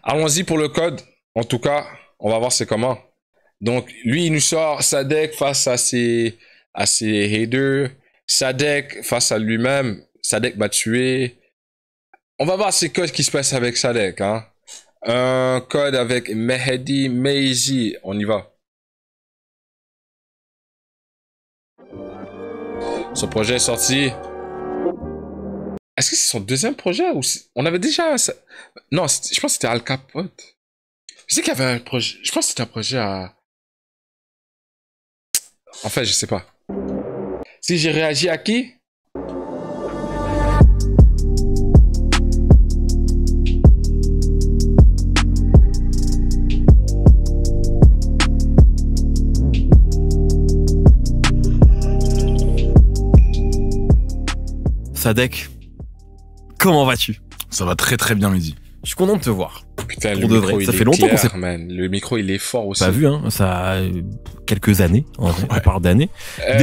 Allons-y pour le code. En tout cas, on va voir c'est comment. Donc, lui, il nous sort Sadek face à ses haters. Sadek face à lui-même. Sadek m'a tué. On va voir ces codes qui se passent avec Sadek, hein. Un code avec Mehdi Maizi. On y va. Son projet est sorti. Est-ce que c'est son deuxième projet ou on avait déjà non, je pense que c'était Al Capote. Je sais qu'il y avait un projet. Je pense que c'était un projet à. En fait, je sais pas. Si j'ai réagi à qui? Sadek, comment vas-tu? Ça va très très bien, Mehdi. Je suis content de te voir. Putain, Pour le de micro, vrai. il Ça est fait longtemps qu'on clair, s'est man. Le micro, il est fort aussi. pas vu, hein. Ça a quelques années, en vrai, on parle d'années.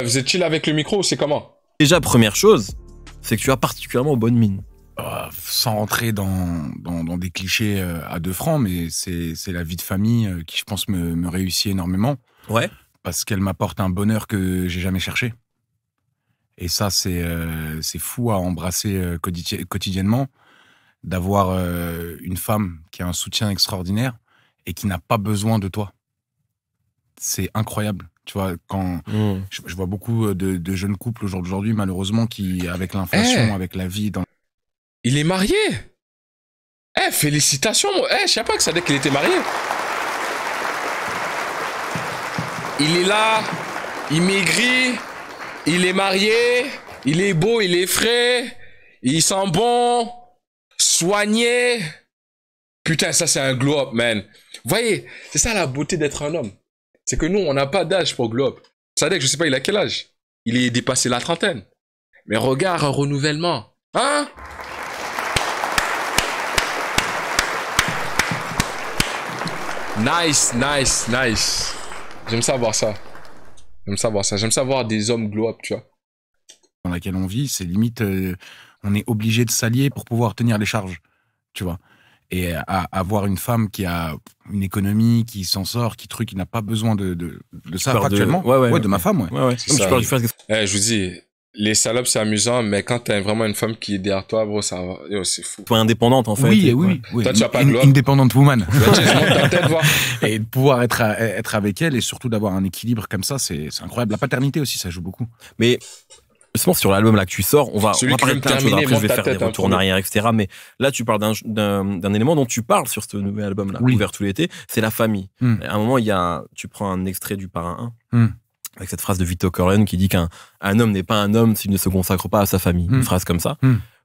Vous êtes chill avec le micro ou c'est comment? Déjà, première chose, c'est que tu as particulièrement bonne mine. Sans rentrer dans des clichés à 2 francs, mais c'est la vie de famille qui, je pense, me réussit énormément. Ouais. Parce qu'elle m'apporte un bonheur que j'ai jamais cherché. Et ça, c'est fou à embrasser quotidiennement, d'avoir une femme qui a un soutien extraordinaire et qui n'a pas besoin de toi. C'est incroyable. Tu vois, quand je vois beaucoup de jeunes couples aujourd'hui, malheureusement, qui, avec l'inflation, avec la vie... Il est marié. Félicitations. Je sais pas que Sadek, il était marié. Il est là, il maigrit, il est marié, il est beau, il est frais, il sent bon, soigné. Putain, ça c'est un glow-up, man. Vous voyez, c'est ça la beauté d'être un homme. C'est que nous, on n'a pas d'âge pour glow-up. Sadek, je sais pas, il a quel âge? Il est dépassé la trentaine. Mais regarde, un renouvellement. Hein? Nice, nice, nice. J'aime savoir ça. J'aime savoir des hommes glow-up, tu vois. Dans laquelle on vit, c'est limite, on est obligé de s'allier pour pouvoir tenir les charges, tu vois. Et avoir une femme qui a une économie, qui s'en sort, qui n'a pas besoin de ça factuellement. De ma femme, ouais. Tu parles du fait que... Je vous dis, les salopes, c'est amusant, mais quand t'as vraiment une femme qui est derrière toi, bro, ça va. Yo, c'est fou. Toi, indépendante, en fait. Oui. Toi, tu as pas de globe. Independent woman. Ta tête, voir. Et de pouvoir être avec elle et surtout d'avoir un équilibre comme ça, c'est incroyable. La paternité aussi, ça joue beaucoup. Mais justement, sur l'album là que tu sors, on va parler de plein de choses. Après, je vais faire des retours en arrière, etc. Mais là, tu parles d'un élément dont tu parles sur ce nouvel album là, ouvert tout l'été, c'est la famille. À un moment, tu prends un extrait du Parrain 1. Avec cette phrase de Vito Corleone qui dit qu'un homme n'est pas un homme s'il ne se consacre pas à sa famille. Une phrase comme ça.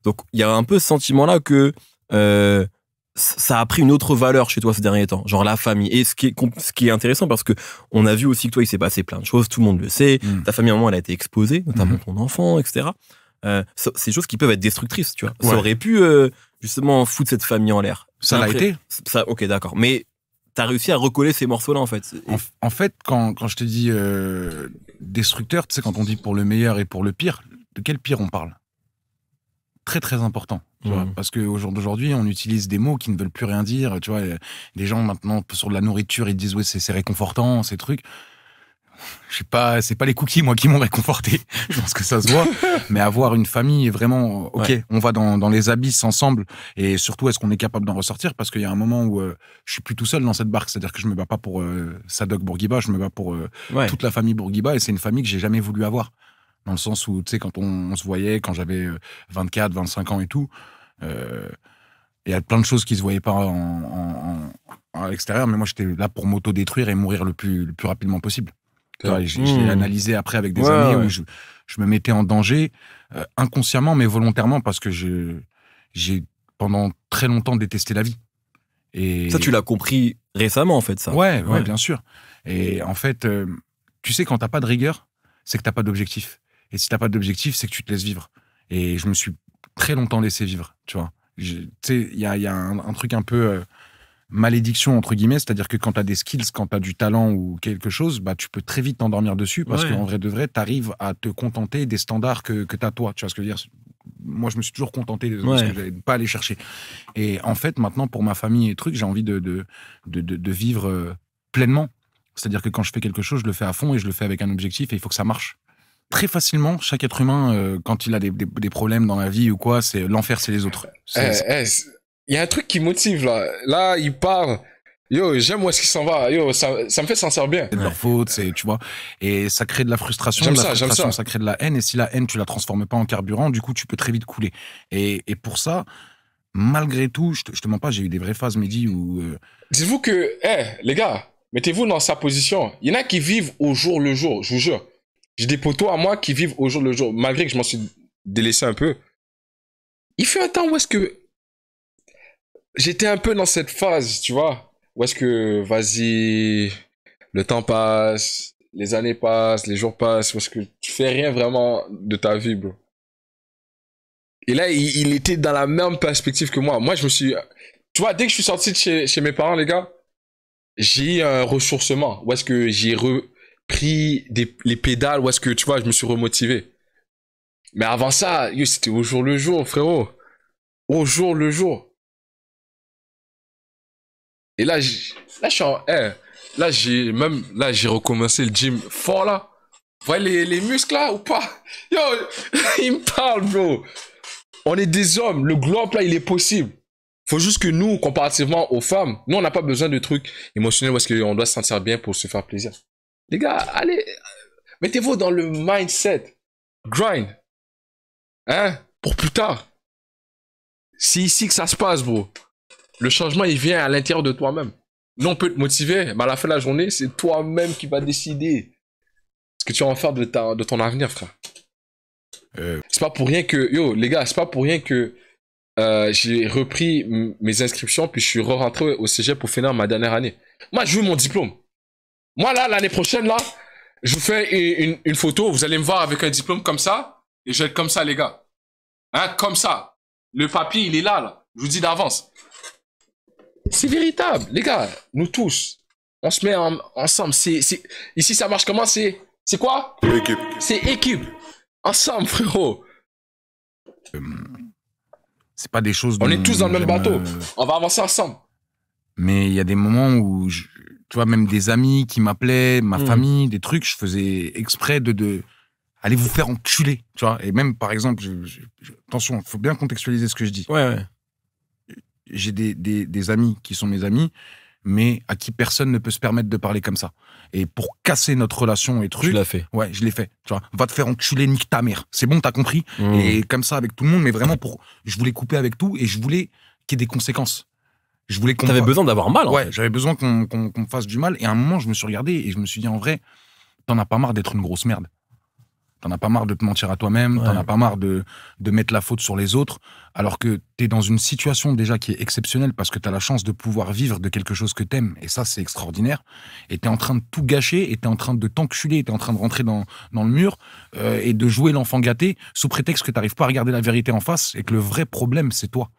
Donc, il y a un peu ce sentiment-là que ça a pris une autre valeur chez toi ces derniers temps. Genre la famille. Et ce qui est intéressant parce que on a vu aussi que toi, il s'est passé plein de choses. Tout le monde le sait. Ta famille, à un moment, elle a été exposée, notamment ton enfant, etc. C'est des choses qui peuvent être destructrices, tu vois. Ouais. Ça aurait pu, justement, foutre cette famille en l'air. Ça l'a été. Ça, ok, d'accord. Mais t'as réussi à recoller ces morceaux-là, en fait. En fait, quand je te dis destructeur, tu sais, quand on dit pour le meilleur et pour le pire, de quel pire on parle? Très, très important. Tu vois, parce qu'au jour d'aujourd'hui, on utilise des mots qui ne veulent plus rien dire. Tu vois, les gens, maintenant, sur de la nourriture, ils disent, ouais, c'est réconfortant, ces trucs. Je sais pas, c'est pas les cookies, moi, qui m'ont réconforté. Je pense que ça se voit. Mais avoir une famille, vraiment, ok, on va dans les abysses ensemble. Et surtout, est-ce qu'on est capable d'en ressortir? Parce qu'il y a un moment où je suis plus tout seul dans cette barque. C'est-à-dire que je me bats pas pour Sadok Bourguiba, je me bats pour toute la famille Bourguiba. Et c'est une famille que j'ai jamais voulu avoir. Dans le sens où, tu sais, quand on se voyait, quand j'avais 24, 25 ans et tout, il y a plein de choses qui se voyaient pas à l'extérieur. Mais moi, j'étais là pour m'auto-détruire et mourir le plus rapidement possible. J'ai analysé après avec des années où je me mettais en danger inconsciemment mais volontairement parce que j'ai pendant très longtemps détesté la vie. Et ça, tu l'as compris récemment, en fait, ça. Ouais, bien sûr. Et en fait, tu sais, quand t'as pas de rigueur, c'est que t'as pas d'objectif. Et si t'as pas d'objectif, c'est que tu te laisses vivre. Et je me suis très longtemps laissé vivre, tu vois. Tu sais, il y a un truc un peu... malédiction entre guillemets, c'est-à-dire que quand t'as des skills, quand t'as du talent ou quelque chose, bah tu peux très vite t'endormir dessus parce qu'en vrai de vrai, t'arrives à te contenter des standards que t'as toi. Tu vois ce que je veux dire? moi, je me suis toujours contenté de ce que j'avais pas aller chercher. Et en fait, maintenant, pour ma famille et trucs, j'ai envie de vivre pleinement. C'est-à-dire que quand je fais quelque chose, je le fais à fond et je le fais avec un objectif et il faut que ça marche. Très facilement, chaque être humain, quand il a des problèmes dans la vie ou quoi, c'est l'enfer, c'est les autres. Il y a un truc qui motive, là. Là, il part. Yo, j'aime où est-ce qu'il s'en va. Yo, ça me fait sentir bien. C'est de leur faute, tu vois. Et ça crée de la frustration. J'aime ça. Ça crée de la haine. Et si la haine, tu la transformes pas en carburant, du coup, tu peux très vite couler. Et pour ça, malgré tout, je te mens pas, j'ai eu des vraies phases, Mehdi, où... Dites-vous que, les gars, mettez-vous dans sa position. Il y en a qui vivent au jour le jour, je vous jure. J'ai des potos à moi qui vivent au jour le jour, malgré que je m'en suis délaissé un peu. Il fait un temps où est-ce que j'étais un peu dans cette phase, tu vois, où est-ce que, vas-y, le temps passe, les années passent, les jours passent, où est-ce que tu fais rien vraiment de ta vie, bro. Et là, il était dans la même perspective que moi. Moi, je me suis... Tu vois, dès que je suis sorti de chez mes parents, les gars, j'ai eu un ressourcement. Où est-ce que j'ai repris les pédales, où est-ce que, tu vois, je me suis remotivé. Mais avant ça, c'était au jour le jour, frérot. Au jour le jour. Et là, là, je suis en... là, j'ai recommencé le gym fort, là. Vous voyez les muscles, là, ou pas? Yo, il me parle, bro. On est des hommes. Le globe, là, il est possible. Faut juste que nous, comparativement aux femmes, nous, on n'a pas besoin de trucs émotionnels où est-ce qu'on doit se sentir bien pour se faire plaisir. Les gars, allez, mettez-vous dans le mindset. Grind. Hein? Pour plus tard. C'est ici que ça se passe, bro. Le changement, il vient à l'intérieur de toi-même. Nous, on peut te motiver, mais à la fin de la journée, c'est toi-même qui va décider ce que tu vas en faire de ton avenir, frère. C'est pas pour rien que... Yo, les gars, c'est pas pour rien que j'ai repris mes inscriptions, puis je suis re-rentré au cégep pour finir ma dernière année. Moi, je veux mon diplôme. Moi, là, l'année prochaine, là, je vous fais une photo, vous allez me voir avec un diplôme comme ça, et je vais être comme ça, les gars. Hein, comme ça. Le papier, il est là. Je vous dis d'avance. C'est véritable, les gars. Nous tous, on se met ensemble. Ici, ça marche comment? C'est quoi? Équipe. C'est équipe. Ensemble, frérot. C'est pas des choses... On est tous dans le même bateau. On va avancer ensemble. Mais il y a des moments où, tu vois, même des amis qui m'appelaient, ma famille, des trucs, je faisais exprès de aller vous faire enculer, tu vois. Et même, par exemple, attention, il faut bien contextualiser ce que je dis. Ouais. J'ai des amis qui sont mes amis, mais à qui personne ne peut se permettre de parler comme ça. Et pour casser notre relation et trucs... Tu l'as fait. Ouais, je l'ai fait. Tu vois, va te faire enculer, nique ta mère. C'est bon, t'as compris. Et comme ça avec tout le monde, mais vraiment je voulais couper avec tout et je voulais qu'il y ait des conséquences. Je voulais qu'on... T'avais besoin d'avoir mal, en fait. fait. J'avais besoin qu'on me fasse du mal. Et à un moment, je me suis regardé et je me suis dit, en vrai, t'en as pas marre d'être une grosse merde. T'en as pas marre de te mentir à toi-même, t'en as pas marre de mettre la faute sur les autres, alors que t'es dans une situation déjà qui est exceptionnelle parce que t'as la chance de pouvoir vivre de quelque chose que t'aimes, et ça, c'est extraordinaire. Et t'es en train de tout gâcher, et t'es en train de t'enculer, t'es en train de rentrer dans le mur, et de jouer l'enfant gâté, sous prétexte que t'arrives pas à regarder la vérité en face, et que le vrai problème, c'est toi.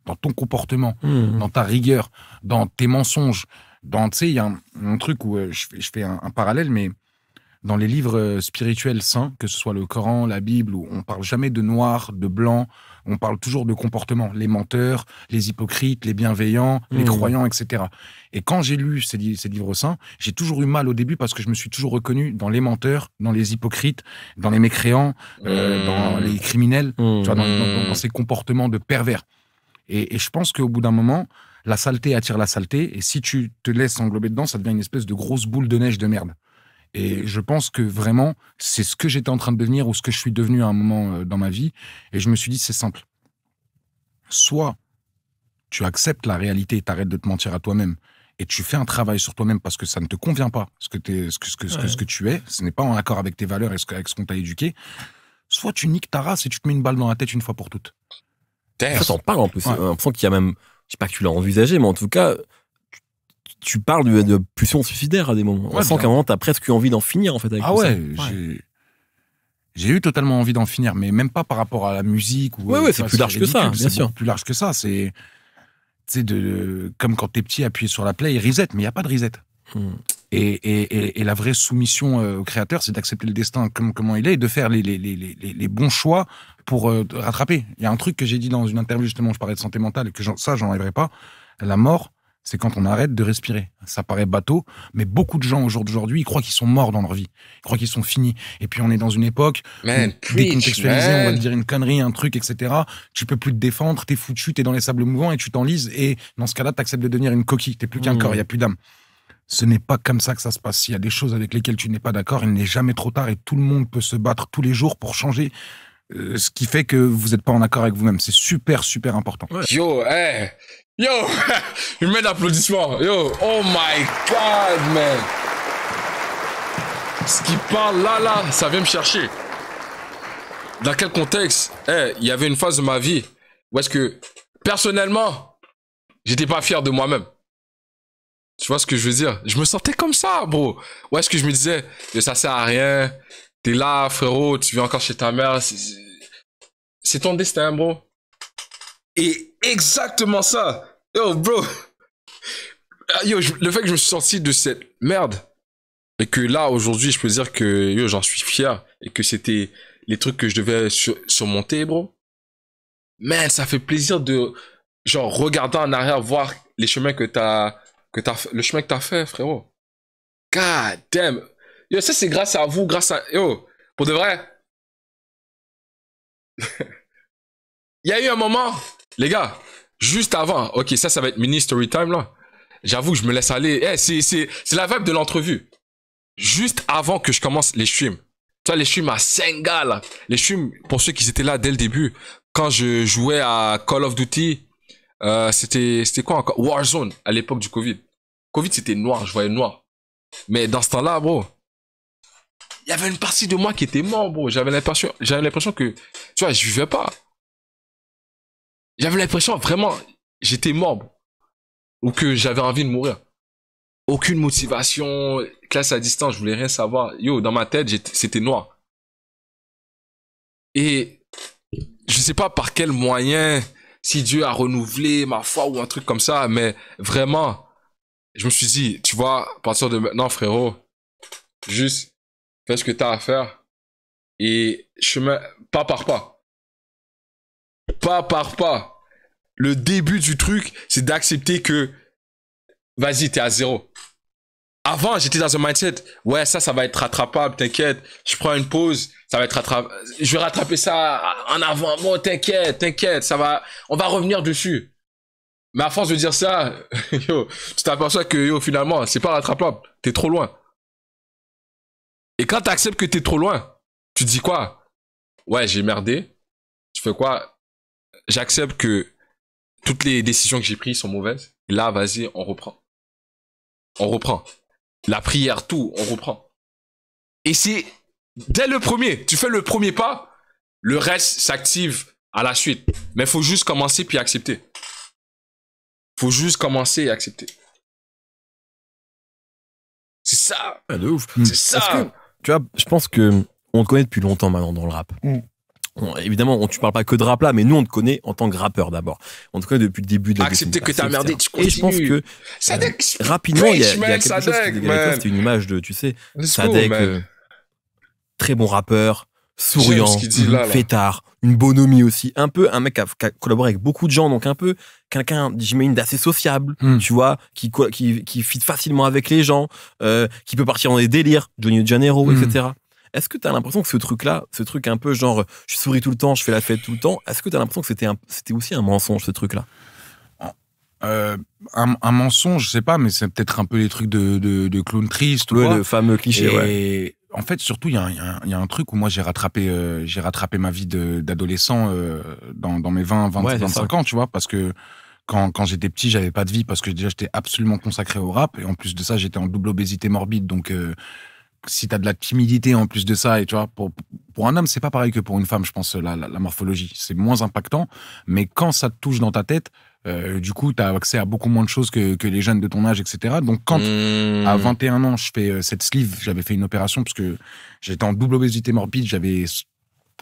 Dans ton comportement, dans ta rigueur, dans tes mensonges, tu sais, il y a un truc où je fais un parallèle, mais dans les livres spirituels saints, que ce soit le Coran, la Bible, où on parle jamais de noir, de blanc, on parle toujours de comportement. Les menteurs, les hypocrites, les bienveillants, les croyants, etc. Et quand j'ai lu ces livres saints, j'ai toujours eu mal au début parce que je me suis toujours reconnu dans les menteurs, dans les hypocrites, dans les mécréants, dans les criminels, tu vois, dans ces comportements de pervers. Et je pense qu'au bout d'un moment, la saleté attire la saleté, et si tu te laisses englober dedans, ça devient une espèce de grosse boule de neige de merde. Et je pense que vraiment, c'est ce que j'étais en train de devenir ou ce que je suis devenu à un moment dans ma vie. Et je me suis dit, c'est simple. Soit tu acceptes la réalité et t'arrêtes de te mentir à toi-même et tu fais un travail sur toi-même parce que ça ne te convient pas, ce que tu es, ce n'est pas en accord avec tes valeurs et avec ce qu'on t'a éduqué. Soit tu niques ta race et tu te mets une balle dans la tête une fois pour toutes. Ça t'en parle en plus. Ouais. J'ai l'impression qu'il y a même, je sais pas que tu l'as envisagé, mais en tout cas, tu parles de pulsion suicidaire à des moments. On sent qu'à un moment, t'as presque envie d'en finir, en fait, avec tout ça. J'ai eu totalement envie d'en finir, mais même pas par rapport à la musique. Ouais, c'est plus large que ça, bien sûr. C'est plus large que ça. C'est comme quand t'es petit, appuyer sur la play et reset, mais il n'y a pas de reset. Et la vraie soumission au créateur, c'est d'accepter le destin comment il est et de faire les bons choix pour rattraper. Il y a un truc que j'ai dit dans une interview, justement, je parlais de santé mentale et que j'enlèverai pas. La mort, c'est quand on arrête de respirer. Ça paraît bateau, mais beaucoup de gens aujourd'hui, ils croient qu'ils sont morts dans leur vie. Ils croient qu'ils sont finis. Et puis on est dans une époque décontextualisée, on va te dire une connerie, un truc, etc. Tu peux plus te défendre, t'es foutu, t'es dans les sables mouvants et tu t'enlises. Et dans ce cas-là, t'acceptes de devenir une coquille. T'es plus qu'un corps, il y a plus d'âme. Ce n'est pas comme ça que ça se passe. S'il y a des choses avec lesquelles tu n'es pas d'accord, il n'est jamais trop tard et tout le monde peut se battre tous les jours pour changer ce qui fait que vous n'êtes pas en accord avec vous-même. C'est super, super important. Ouais. Yo, une main d'applaudissement. Yo, oh my God, man. Ce qui parle là, ça vient me chercher. Dans quel contexte? Il y avait une phase de ma vie où est-ce que, personnellement, j'étais pas fier de moi-même. Tu vois ce que je veux dire? Je me sentais comme ça, bro. Où est-ce que je me disais, ça sert à rien. T'es là, frérot, tu viens encore chez ta mère. C'est ton destin, bro. Et exactement ça. Yo, bro. Yo, le fait que je me suis sorti de cette merde et que là, aujourd'hui, je peux dire que yo, j'en suis fier et que c'était les trucs que je devais surmonter, bro. Man, ça fait plaisir de, genre, regarder en arrière, voir les chemins le chemin que t'as fait, frérot. God damn. Yo, ça, c'est grâce à vous, yo, pour de vrai. Il y a eu un moment, les gars, juste avant, ok, ça va être mini story time, là. J'avoue que je me laisse aller. C'est la vibe de l'entrevue. Juste avant que je commence les streams. Tu vois, les streams à 5 gars, là. Les streams, pour ceux qui étaient là dès le début, quand je jouais à Call of Duty, c'était quoi encore? Warzone, à l'époque du Covid. Covid, c'était noir, je voyais noir. Mais dans ce temps-là, bro, il y avait une partie de moi qui était mort, bro. J'avais l'impression que, tu vois, je vivais pas. J'avais l'impression, vraiment, j'étais mort, bro. Ou que j'avais envie de mourir. Aucune motivation, classe à distance, je voulais rien savoir. Yo, dans ma tête, c'était noir. Et je sais pas par quel moyen, si Dieu a renouvelé ma foi ou un truc comme ça, mais vraiment, je me suis dit, tu vois, à partir de maintenant, frérot, juste fais ce que t'as à faire et chemin, pas par pas. Pas par pas. Le début du truc, c'est d'accepter que, vas-y, t'es à zéro. Avant, j'étais dans un mindset, ouais, ça va être rattrapable, t'inquiète, je prends une pause, ça va être rattrapable, je vais rattraper ça en avant, bon, t'inquiète, on va revenir dessus. Mais à force de dire ça, yo, tu t'aperçois que, yo, finalement, c'est pas rattrapable. T'es trop loin. Et quand t'acceptes que t'es trop loin, tu te dis quoi? Ouais, j'ai merdé. Tu fais quoi? J'accepte que toutes les décisions que j'ai prises sont mauvaises. Et là, vas-y, on reprend. On reprend. La prière, tout, on reprend. Et c'est dès le premier. Tu fais le premier pas, le reste s'active à la suite. Mais il faut juste commencer puis accepter. Faut juste commencer et accepter. C'est ça. Ah, de ouf. C'est ça. Que, tu vois, je pense que on te connaît depuis longtemps maintenant dans le rap. Évidemment, tu parles pas que de rap là, mais nous on te connaît en tant que rappeur d'abord. On te connaît depuis le début de la accepter que t'as merdé, tu continues. Et je pense que rapidement, il y a quelque chose qui dégage. C'était une image de, tu sais, Sadek, très bon rappeur, souriant, fêtard, une bonhomie aussi, un peu un mec qui a collaboré avec beaucoup de gens, donc un peu quelqu'un, j'imagine, d'assez sociable, tu vois, qui fit facilement avec les gens, qui peut partir dans des délires, Johnny Janeiro, etc. Est-ce que t'as l'impression que ce truc un peu genre, je souris tout le temps, je fais la fête tout le temps, est-ce que t'as l'impression que c'était aussi un mensonge, ce truc-là? Un mensonge, je sais pas, mais c'est peut-être un peu les trucs de clown triste. Ouais, le fameux cliché, et en fait, surtout, il y a un truc où moi, j'ai rattrapé ma vie d'adolescent dans mes 25 ans, tu vois, parce que quand j'étais petit, j'avais pas de vie, parce que déjà, j'étais absolument consacré au rap, et en plus de ça, j'étais en double obésité morbide, donc si t'as de la timidité en plus de ça, et tu vois, pour un homme, c'est pas pareil que pour une femme, je pense, la morphologie. C'est moins impactant, mais quand ça te touche dans ta tête, du coup, t'as accès à beaucoup moins de choses que les jeunes de ton âge, etc. Donc, quand, à 21 ans, je fais cette sleeve, j'avais fait une opération parce que j'étais en double obésité morbide, j'avais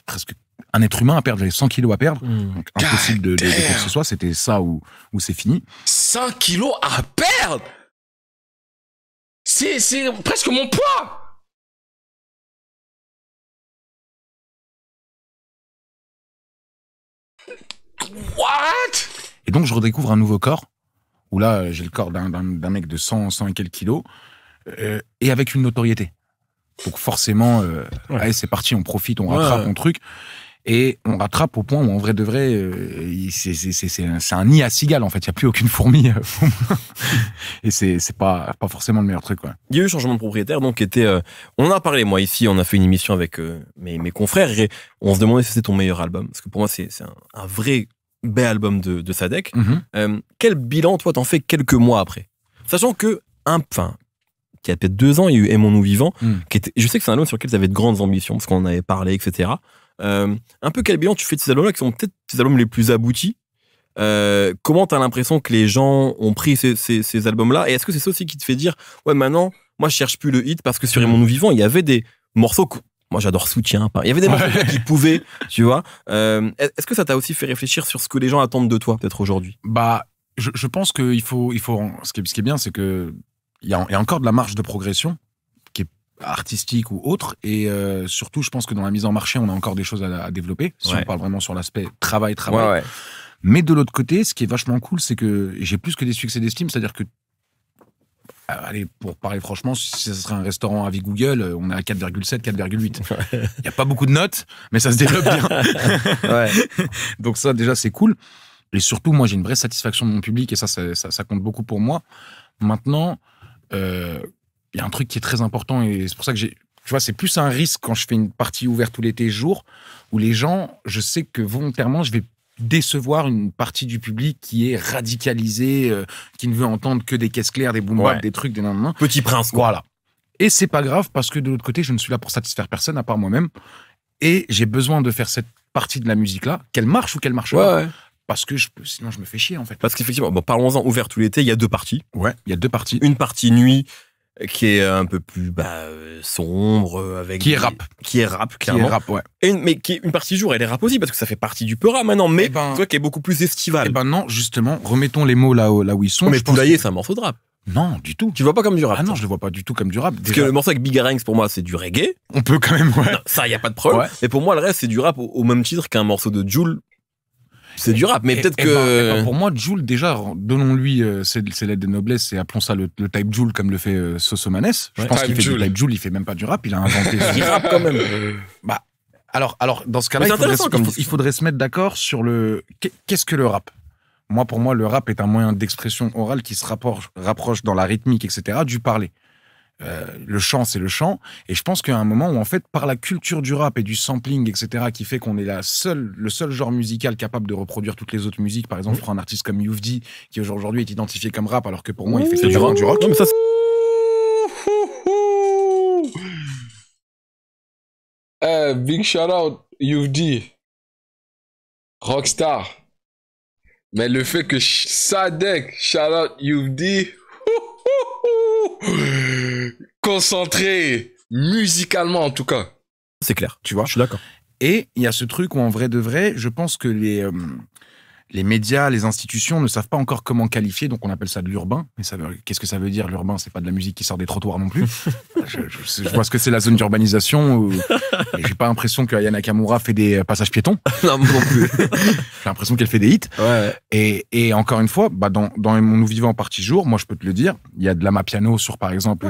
presque un être humain à perdre, j'avais 100 kilos à perdre. Donc, impossible de quoi que ce soit, c'était ça où c'est fini. 100 kilos à perdre! c'est presque mon poids. What? Et donc, je redécouvre un nouveau corps, où là, j'ai le corps d'un mec de 100 et quelques kilos, et avec une notoriété. Donc forcément, allez, c'est parti, on profite, on rattrape mon truc. Et on rattrape au point où, en vrai de vrai, c'est un nid à cigales, en fait. Il n'y a plus aucune fourmi. Et c'est pas forcément le meilleur truc, quoi. Il y a eu changement de propriétaire, donc, on en a parlé, moi, ici, on a fait une émission avec mes confrères, et on se demandait si c'était ton meilleur album. Parce que pour moi, c'est un vrai bel album de Sadek. Quel bilan, toi, t'en fais quelques mois après? Sachant que, il y a peut-être 2 ans, il y a eu Aimons-nous vivants, qui était, je sais que c'est un album sur lequel tu avais de grandes ambitions, parce qu'on en avait parlé, etc. Un peu quel bilan tu fais de ces albums-là, qui sont peut-être tes albums les plus aboutis? Comment t'as l'impression que les gens ont pris ces albums-là? Et est-ce que c'est ça aussi qui te fait dire, ouais, maintenant, moi, je cherche plus le hit, parce que sur Aimons-nous vivants, il y avait des morceaux que, moi, j'adore Soutien. Il y avait des morceaux qui pouvaient, tu vois. Est-ce que ça t'a aussi fait réfléchir sur ce que les gens attendent de toi, peut-être aujourd'hui? Bah, je pense qu'il faut, ce qui est bien, c'est que il y a encore de la marge de progression, qui est artistique ou autre, et surtout, je pense que dans la mise en marché, on a encore des choses à développer, si on parle vraiment sur l'aspect travail. Ouais. Mais de l'autre côté, ce qui est vachement cool, c'est que j'ai plus que des succès d'estime, c'est-à-dire que, allez, pour parler franchement, si ce serait un restaurant à vie Google, on est à 4,7, 4,8. Il n'y a pas beaucoup de notes, mais ça se développe bien. Donc ça, déjà, c'est cool. Et surtout, moi, j'ai une vraie satisfaction de mon public, et ça compte beaucoup pour moi. Maintenant, y a un truc qui est très important, et c'est pour ça que tu vois, c'est plus un risque quand je fais une partie ouverte tout l'été jour, où les gens, je sais que volontairement, je vais décevoir une partie du public qui est radicalisée, qui ne veut entendre que des caisses claires, des boom bap, des trucs, des nanana. Petit Prince, quoi. Voilà. Et c'est pas grave, parce que de l'autre côté, je ne suis là pour satisfaire personne à part moi-même, et j'ai besoin de faire cette partie de la musique-là, qu'elle marche ou qu'elle marche pas. Ouais. Parce que sinon je me fais chier, en fait. Parce qu'effectivement, parlons-en, ouvert tout l'été, il y a 2 parties. Ouais, il y a 2 parties. Une partie nuit, qui est un peu plus sombre, avec qui est rap, clairement. Qui est rap, ouais. Mais qui est une partie jour, elle est rap aussi, parce que ça fait partie du peu rap maintenant, mais toi qui est beaucoup plus estival. Non, justement, remettons les mots là où ils sont. Mais Poulailler, c'est un morceau de rap. Non, du tout. Tu le vois pas comme du rap? Ah non, je le vois pas du tout comme du rap. Parce que le morceau avec Bigarengs, pour moi, c'est du reggae. On peut quand même, ouais. Non, ça, y a pas de problème. Ouais. Mais pour moi, le reste, c'est du rap au même titre qu'un morceau de Jul. C'est du rap, mais peut-être que... pour moi, Jul, déjà, donnons-lui ses lettres de noblesse et appelons ça le type Jul comme le fait Sosomanes. Je pense qu'il fait du type Jul, il fait même pas du rap, il a inventé... Il rappe quand même. Alors, dans ce cas-là, il faudrait se mettre d'accord sur qu'est-ce que le rap? Pour moi, le rap est un moyen d'expression orale qui se rapproche dans la rythmique, etc., du parler. Le chant, c'est le chant. Et je pense qu'il y a un moment où, en fait, par la culture du rap et du sampling, etc., qui fait qu'on est le seul genre musical capable de reproduire toutes les autres musiques. Par exemple, je prends un artiste comme Youvdi, qui aujourd'hui est identifié comme rap, alors que pour moi, il fait du rock. Non, mais ça, big shout out Youvdi, rockstar. Mais le fait que Sadek shout out Youvdi, concentré musicalement en tout cas, c'est clair, tu vois, je suis d'accord. Et il y a ce truc où, en vrai de vrai, je pense que les médias, les institutions ne savent pas encore comment qualifier, donc on appelle ça de l'urbain. Mais qu'est-ce que ça veut dire, l'urbain? C'est pas de la musique qui sort des trottoirs non plus. je vois ce que c'est la zone d'urbanisation, et j'ai pas l'impression que Aya Nakamura fait des passages piétons. Non, non plus. J'ai l'impression qu'elle fait des hits. Ouais. Et encore une fois, dans Aimons-nous vivants partie jour, moi je peux te le dire, il y a de la piano sur, par exemple,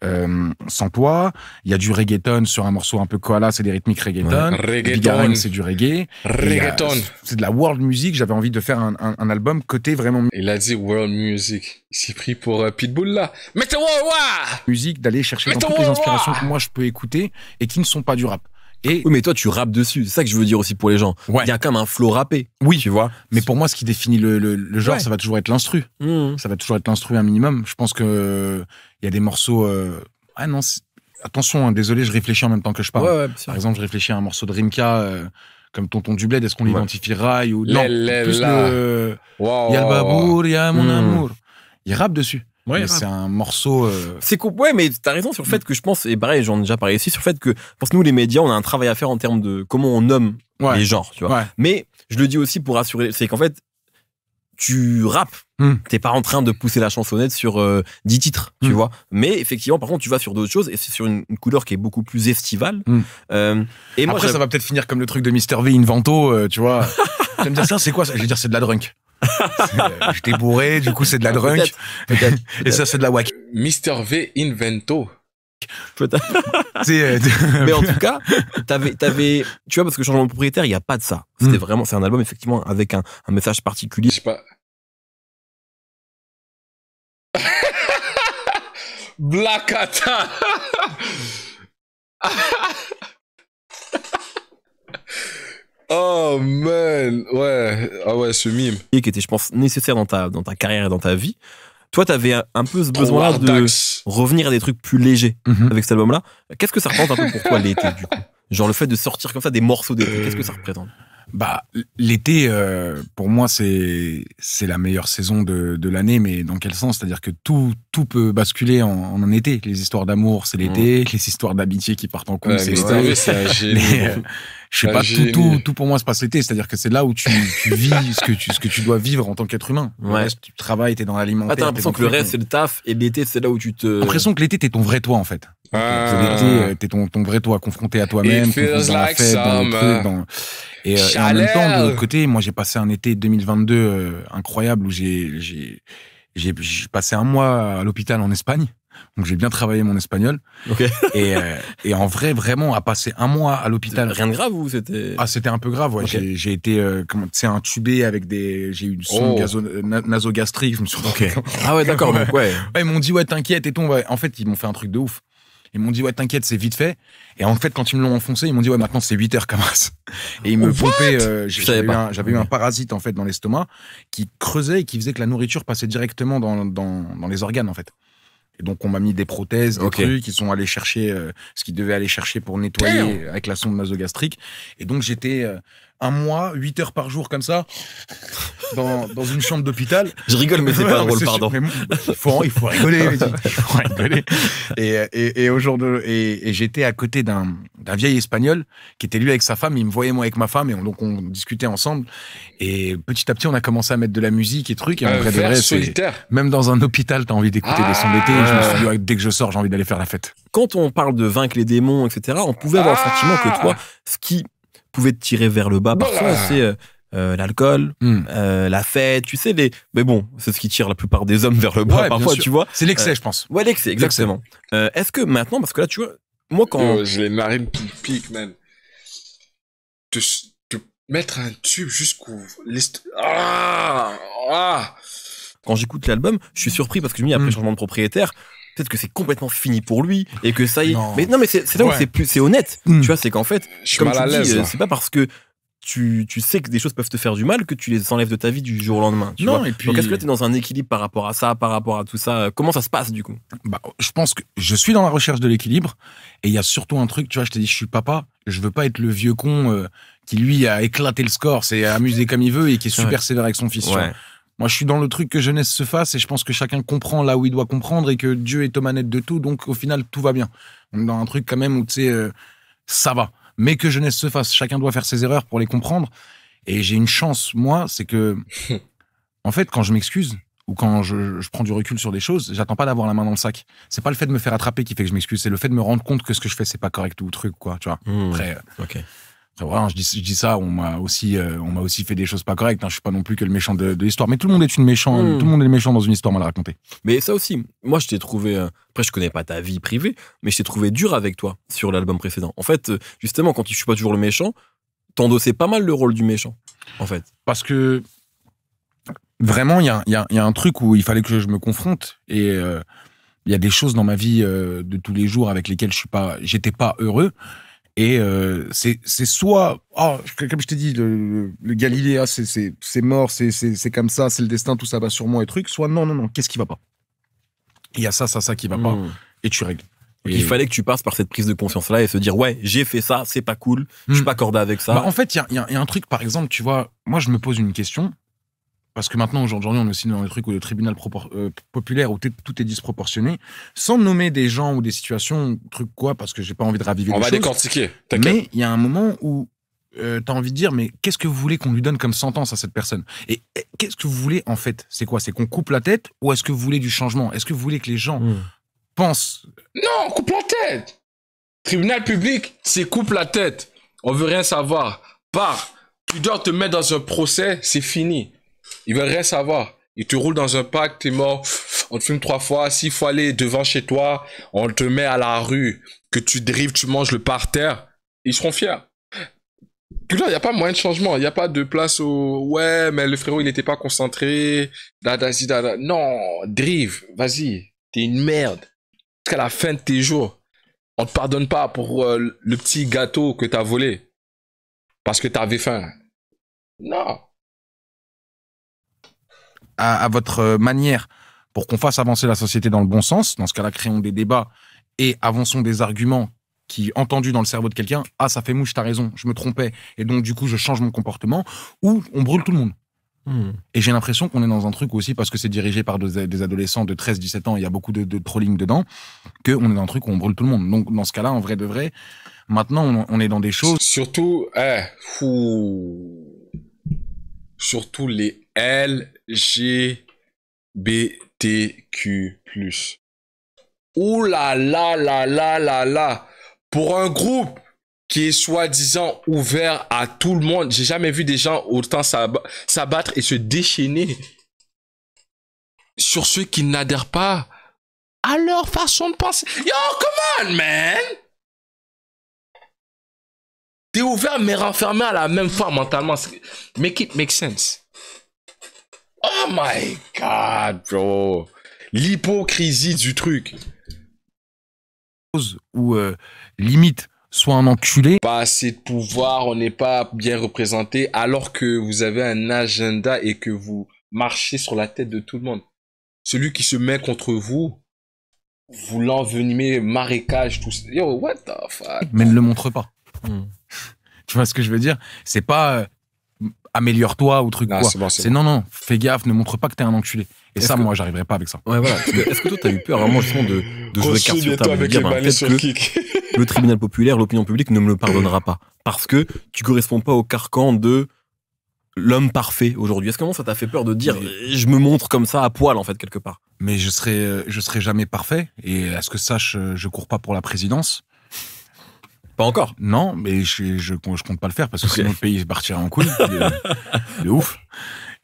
Sans toi, il y a du reggaeton sur un morceau un peu koala, c'est des rythmiques reggaeton. Bigareng, c'est du reggae. Reggaeton. C'est de la world music. J'avais envie de faire un album côté vraiment... Il a dit world music. Il s'est pris pour Pitbull là. Mettez musique, d'aller chercher dans toutes les inspirations que moi je peux écouter et qui ne sont pas du rap. Oui, mais toi, tu rappes dessus. C'est ça que je veux dire aussi pour les gens. Ouais. Il y a quand même un flow rappé. Oui, tu vois. Mais pour moi, ce qui définit le genre, ça va toujours être l'instru. Ça va toujours être l'instru un minimum. Je pense que il y a des morceaux... Ah non, attention, désolé, je réfléchis en même temps que je parle. Par exemple, je réfléchis à un morceau de Rimka... comme Tonton du Bled, est-ce qu'on l'identifie rail ou non? Plus il y a le babour, il y a mon amour. Il rappe dessus. Ouais, c'est un morceau. C'est cool. Ouais, mais t'as raison sur le fait que je pense, et pareil, j'en ai déjà parlé ici, sur le fait que, parce que nous, les médias, on a un travail à faire en termes de comment on nomme les genres, tu vois. Ouais. Mais je le dis aussi pour rassurer, c'est qu'en fait, tu rappes. T'es pas en train de pousser la chansonnette sur 10 titres, tu vois. Mais effectivement, par contre, tu vas sur d'autres choses et c'est sur une couleur qui est beaucoup plus estivale. Et moi, après, ça va peut-être finir comme le truc de Mr. V Invento, tu vois. Tu vas me dire, ça, c'est quoi ça? Je vais dire, c'est de la drunk. J'étais bourré, du coup, c'est de la drunk. Peut-être. Et ça, c'est de la wack. Mr. V Invento. Mais en tout cas, t'avais, tu vois, parce que changement de propriétaire, il n'y a pas de ça. C'était vraiment, c'est un album, effectivement, avec un message particulier. Je sais pas. Blacata. Oh man, ouais, ah ouais, ce mime. Et qui était, je pense, nécessaire dans ta carrière et dans ta vie. Toi, t'avais un peu ce besoin-là de revenir à des trucs plus légers avec cet album-là. Qu'est-ce que ça représente un peu pour toi l'été, du coup? Genre le fait de sortir comme ça des morceaux d'été, qu'est-ce que ça représente? Bah, l'été, pour moi, c'est la meilleure saison de l'année, mais dans quel sens? C'est-à-dire que tout peut basculer en un été. Les histoires d'amour, c'est l'été. Les histoires d'amitié qui partent en couille, c'est l'été. Je sais pas, tout pour moi se passe l'été. C'est-à-dire que c'est là où tu vis ce que tu dois vivre en tant qu'être humain. Le reste, tu travailles, t'es dans l'alimentaire. T'as l'impression que le reste, c'est le taf, et l'été, c'est là où tu te... L'impression que l'été, t'es ton vrai toi, en fait. L'été, t'es ton vrai toi, confronté à toi-même, dans la fête, dans le truc, et en même temps, de l'autre côté, moi, j'ai passé un été 2022 incroyable où j'ai passé un mois à l'hôpital en Espagne. Donc, j'ai bien travaillé mon espagnol. Okay. Et en vrai, vraiment, à passer un mois à l'hôpital. Rien de grave ou c'était... Ah, c'était un peu grave, ouais. Okay. J'ai été, intubé avec j'ai eu une sonde nasogastrique. Je me suis dit, Ah ouais, d'accord, donc ouais. Ils m'ont dit, ouais, t'inquiète et tout. Ouais. En fait, ils m'ont fait un truc de ouf. Ils m'ont dit, ouais, t'inquiète, c'est vite fait. Et en fait, quand ils me l'ont enfoncé, ils m'ont dit, ouais, maintenant c'est 8 heures, Camas. Et ils me pompaient, j'avais eu un parasite, en fait, dans l'estomac, qui creusait et qui faisait que la nourriture passait directement dans les organes, en fait. Et donc, on m'a mis des prothèses, des trucs, ils sont allés chercher ce qu'ils devaient aller chercher pour nettoyer avec la sonde nasogastrique. Et donc, j'étais un mois, 8 heures par jour, comme ça, dans une chambre d'hôpital. Je rigole, mais c'est pas drôle, pardon. Il faut rigoler, il faut rigoler. Et j'étais à côté d'un vieil espagnol qui était lui avec sa femme, il me voyait moi avec ma femme, et donc on discutait ensemble. Et petit à petit, on a commencé à mettre de la musique et trucs. Et en vrai de vrai, même dans un hôpital, t'as envie d'écouter des sons d'été. Et je me suis dit, dès que je sors, j'ai envie d'aller faire la fête. Quand on parle de vaincre les démons, etc., on pouvait avoir le sentiment que toi, ce qui pouvait te tirer vers le bas parfois, c'est l'alcool, la fête, tu sais, mais bon, c'est ce qui tire la plupart des hommes vers le bas parfois, tu vois. C'est l'excès, je pense. Ouais, l'excès, exactement. Est-ce que maintenant, parce que là, tu vois, moi quand... j'ai les narines qui piquent, man. Te mettre un tube jusqu'au... Quand j'écoute l'album, je suis surpris parce que je me dis, après changement de propriétaire, peut-être que c'est complètement fini pour lui et que ça y est. Mais c'est là où c'est honnête. Tu vois, c'est qu'en fait, comme tu dis, c'est pas parce que tu sais que des choses peuvent te faire du mal que tu les enlèves de ta vie du jour au lendemain. Tu vois. Et puis... Donc est-ce que là, t'es dans un équilibre par rapport à ça, par rapport à tout ça? Comment ça se passe du coup? Je pense que je suis dans la recherche de l'équilibre et il y a surtout un truc, tu vois, je t'ai dit, je suis papa, je veux pas être le vieux con qui lui a éclaté le score, c'est amusé comme il veut et qui est super sévère avec son fils. Tu vois. Moi, je suis dans le truc que jeunesse se fasse et je pense que chacun comprend là où il doit comprendre et que Dieu est aux manettes de tout, donc au final, tout va bien. On est dans un truc quand même où, tu sais, ça va. Mais que jeunesse se fasse, chacun doit faire ses erreurs pour les comprendre. Et j'ai une chance, moi, c'est que, en fait, quand je m'excuse ou quand je prends du recul sur des choses, j'attends pas d'avoir la main dans le sac. C'est pas le fait de me faire attraper qui fait que je m'excuse, c'est le fait de me rendre compte que ce que je fais, c'est pas correct ou truc, quoi, tu vois. Après, voilà, je dis ça, on m'a aussi fait des choses pas correctes. Je suis pas non plus que le méchant de l'histoire, mais tout le monde est tout le monde est méchant dans une histoire mal racontée. Mais ça aussi, moi je t'ai trouvé. Après, je connais pas ta vie privée, mais je t'ai trouvé dur avec toi sur l'album précédent. En fait, justement, quand je suis pas toujours le méchant, t'endossais pas mal le rôle du méchant, en fait. Parce que vraiment, il y a un truc où il fallait que je me confronte et il y a des choses dans ma vie de tous les jours avec lesquelles j'étais pas heureux. Et c'est soit comme je t'ai dit, le Galilée, c'est mort, c'est comme ça, c'est le destin, tout ça va sur moi et truc. Soit non, qu'est-ce qui va pas? Il y a ça qui va pas, et tu règles. Et il fallait que tu passes par cette prise de conscience-là et se dire ouais, j'ai fait ça, c'est pas cool, je suis pas accordé avec ça. En fait, il y a un truc, par exemple, tu vois, moi je me pose une question. Parce que maintenant, aujourd'hui, on est aussi dans des trucs où le tribunal populaire, où tout est disproportionné, sans nommer des gens ou des situations, trucs quoi, parce que j'ai pas envie de raviver les choses. On va décortiquer, t'inquiète. Mais il y a un moment où t'as envie de dire, mais qu'est-ce que vous voulez qu'on lui donne comme sentence à cette personne? Et qu'est-ce que vous voulez, en fait? C'est quoi? C'est qu'on coupe la tête ou est-ce que vous voulez du changement? Est-ce que vous voulez que les gens pensent... Non, coupe la tête! Tribunal public, c'est coupe la tête. On veut rien savoir. Tu dois te mettre dans un procès, c'est fini. Ils veulent rien savoir. Ils te roulent dans un parc, t'es mort, on te fume 3 fois, 6 fois aller devant chez toi, on te met à la rue, que tu dérives, tu manges le parterre, ils seront fiers. Puis là, il n'y a pas moyen de changement, il n'y a pas de place au... Ouais, mais le frérot, il n'était pas concentré, Non, drive, vas-y, t'es une merde. Jusqu'à la fin de tes jours, on te pardonne pas pour le petit gâteau que t'as volé. Parce que t'avais faim. Non. À votre manière, pour qu'on fasse avancer la société dans le bon sens, dans ce cas-là, créons des débats et avançons des arguments qui, entendus dans le cerveau de quelqu'un, ah, ça fait mouche, t'as raison, je me trompais, et donc du coup, je change mon comportement, ou on brûle tout le monde. Et j'ai l'impression qu'on est dans un truc aussi, parce que c'est dirigé par des adolescents de 13-17 ans, il y a beaucoup de trolling dedans, qu'on est dans un truc où on brûle tout le monde. Donc, dans ce cas-là, en vrai de vrai, maintenant, on est dans des choses... Surtout les LGBTQ+. Ouh là là là là là là. Pour un groupe qui est soi-disant ouvert à tout le monde, j'ai jamais vu des gens autant s'abattre et se déchaîner sur ceux qui n'adhèrent pas à leur façon de penser. Yo, come on, man! T'es ouvert mais renfermé à la même fois mentalement. Make it make sense. Oh my God, bro. L'hypocrisie du truc. Ou limite, soit un enculé. Pas assez de pouvoir, on n'est pas bien représenté, alors que vous avez un agenda et que vous marchez sur la tête de tout le monde. Celui qui se met contre vous, vous l'envenimez, marécage, tout ça. Yo, what the fuck? Mais ne le montre pas. Tu vois ce que je veux dire? C'est pas améliore-toi ou truc quoi. C'est non, fais gaffe, ne montre pas que t'es un enculé. Et ça, moi, j'arriverai pas avec ça. Ouais, voilà. Est-ce que toi, t'as eu peur vraiment justement de jouer carte sur table, de dire que le tribunal populaire, l'opinion publique ne me le pardonnera pas parce que tu corresponds pas au carcan de l'homme parfait aujourd'hui? Est-ce que ça t'a fait peur de dire je me montre comme ça à poil en fait quelque part? Mais je serai jamais parfait. Et à ce que sache, je cours pas pour la présidence. Pas encore. Non, mais je compte pas le faire parce que sinon le pays partira en couille de ouf.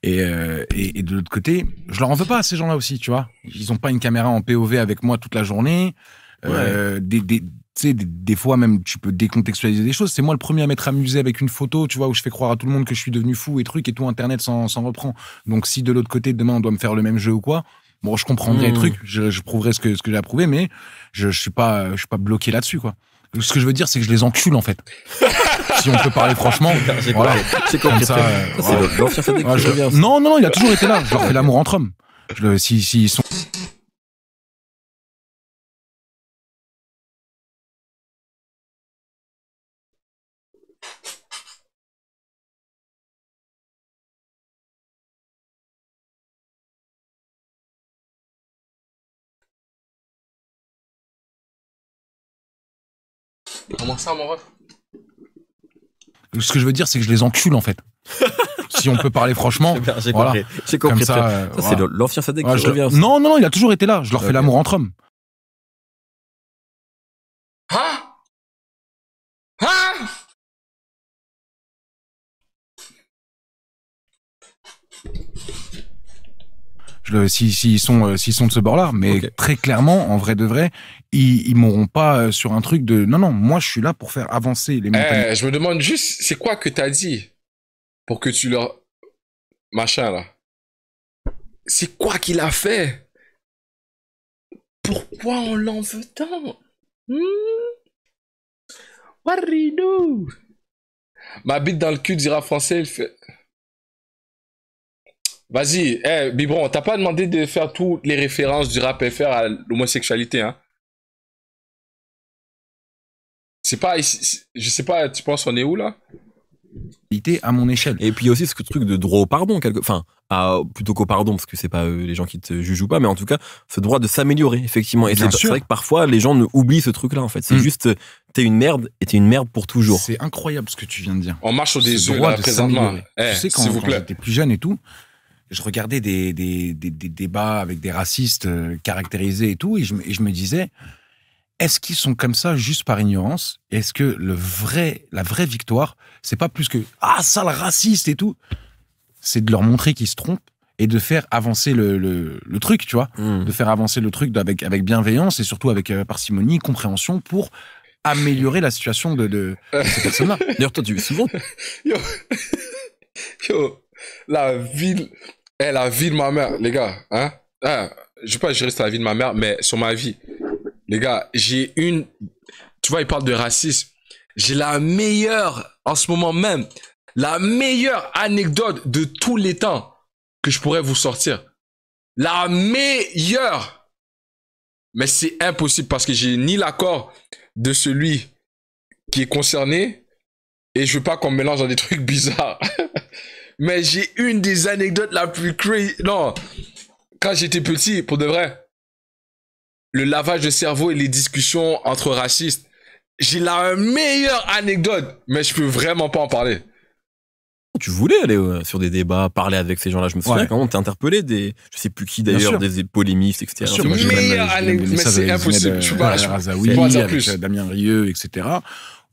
Et de l'autre côté, je leur en veux pas à ces gens-là aussi, tu vois. Ils ont pas une caméra en POV avec moi toute la journée. Ouais. Des fois même, tu peux décontextualiser des choses. C'est moi le premier à m'être amusé avec une photo, tu vois, où je fais croire à tout le monde que je suis devenu fou et trucs, et tout Internet s'en reprend. Donc si de l'autre côté, demain, on doit me faire le même jeu ou quoi, bon, je comprendrai les trucs, je prouverai ce que j'ai approuvé, mais je suis pas bloqué là-dessus, quoi. Ce que je veux dire, c'est que je les encule, en fait. Si on peut parler franchement. Voilà. C'est comme ça. C'est l'ancien fait Non, il a toujours été là. Je leur fais l'amour entre hommes. S'ils sont... Comment ça, mon ref? Ce que je veux dire, c'est que je les encule, en fait. Si on peut parler franchement. J'ai compris. J'ai compris. Ça, c'est l'ancien Sadek qui revient. Non, il a toujours été là. Je leur fais l'amour entre hommes. S'ils sont de ce bord-là, mais très clairement, en vrai de vrai, ils m'auront pas sur un truc de non, moi je suis là pour faire avancer les mentalités. Je me demande juste, c'est quoi que t'as dit pour que tu leur machin là? C'est quoi qu'il a fait? Pourquoi on l'en veut tant? What do you do? Ma bite dans le cul du rap français, il fait. Vas-y, Bibron, t'as pas demandé de faire toutes les références du rap FR à l'homosexualité, hein? C'est pas, je sais pas, tu penses on est où là? À mon échelle. Et puis il y a aussi ce truc de droit au pardon, plutôt qu'au pardon, parce que c'est pas les gens qui te jugent ou pas, mais en tout cas, ce droit de s'améliorer, effectivement. Et c'est vrai que parfois, les gens oublient ce truc-là, en fait. C'est juste, t'es une merde et t'es une merde pour toujours. C'est incroyable ce que tu viens de dire. On marche sur des œufs, là, présentement. Tu sais, quand j'étais plus jeune et tout, je regardais des débats avec des racistes caractérisés et tout, et je me disais, est-ce qu'ils sont comme ça juste par ignorance? Est-ce que la vraie victoire, c'est pas plus que « Ah, sale raciste » et tout. C'est de leur montrer qu'ils se trompent et de faire avancer le truc, tu vois. De faire avancer le truc avec bienveillance et surtout avec parcimonie, compréhension pour améliorer la situation de ces personnes-là. D'ailleurs, toi, tu vis souvent. Yo, la vie de ma mère, les gars, hein. Je sais pas, je reste à la vie de ma mère, mais sur ma vie, les gars, tu vois, il parle de racisme. J'ai la meilleure, en ce moment même, la meilleure anecdote de tous les temps que je pourrais vous sortir. La meilleure. Mais c'est impossible parce que j'ai ni l'accord de celui qui est concerné et je veux pas qu'on me mélange dans des trucs bizarres. Mais j'ai une des anecdotes la plus crazy. Non, quand j'étais petit, pour de vrai, le lavage de cerveau et les discussions entre racistes, j'ai la meilleure anecdote, mais je peux vraiment pas en parler. Tu voulais aller sur des débats, parler avec ces gens-là. Je me souviens quand on t'a interpellé je sais plus qui d'ailleurs, des polémistes, etc. Sur meilleure anecdote, mais c'est impossible. Je peux pas. Razaoui, avec Damien Rieu, etc.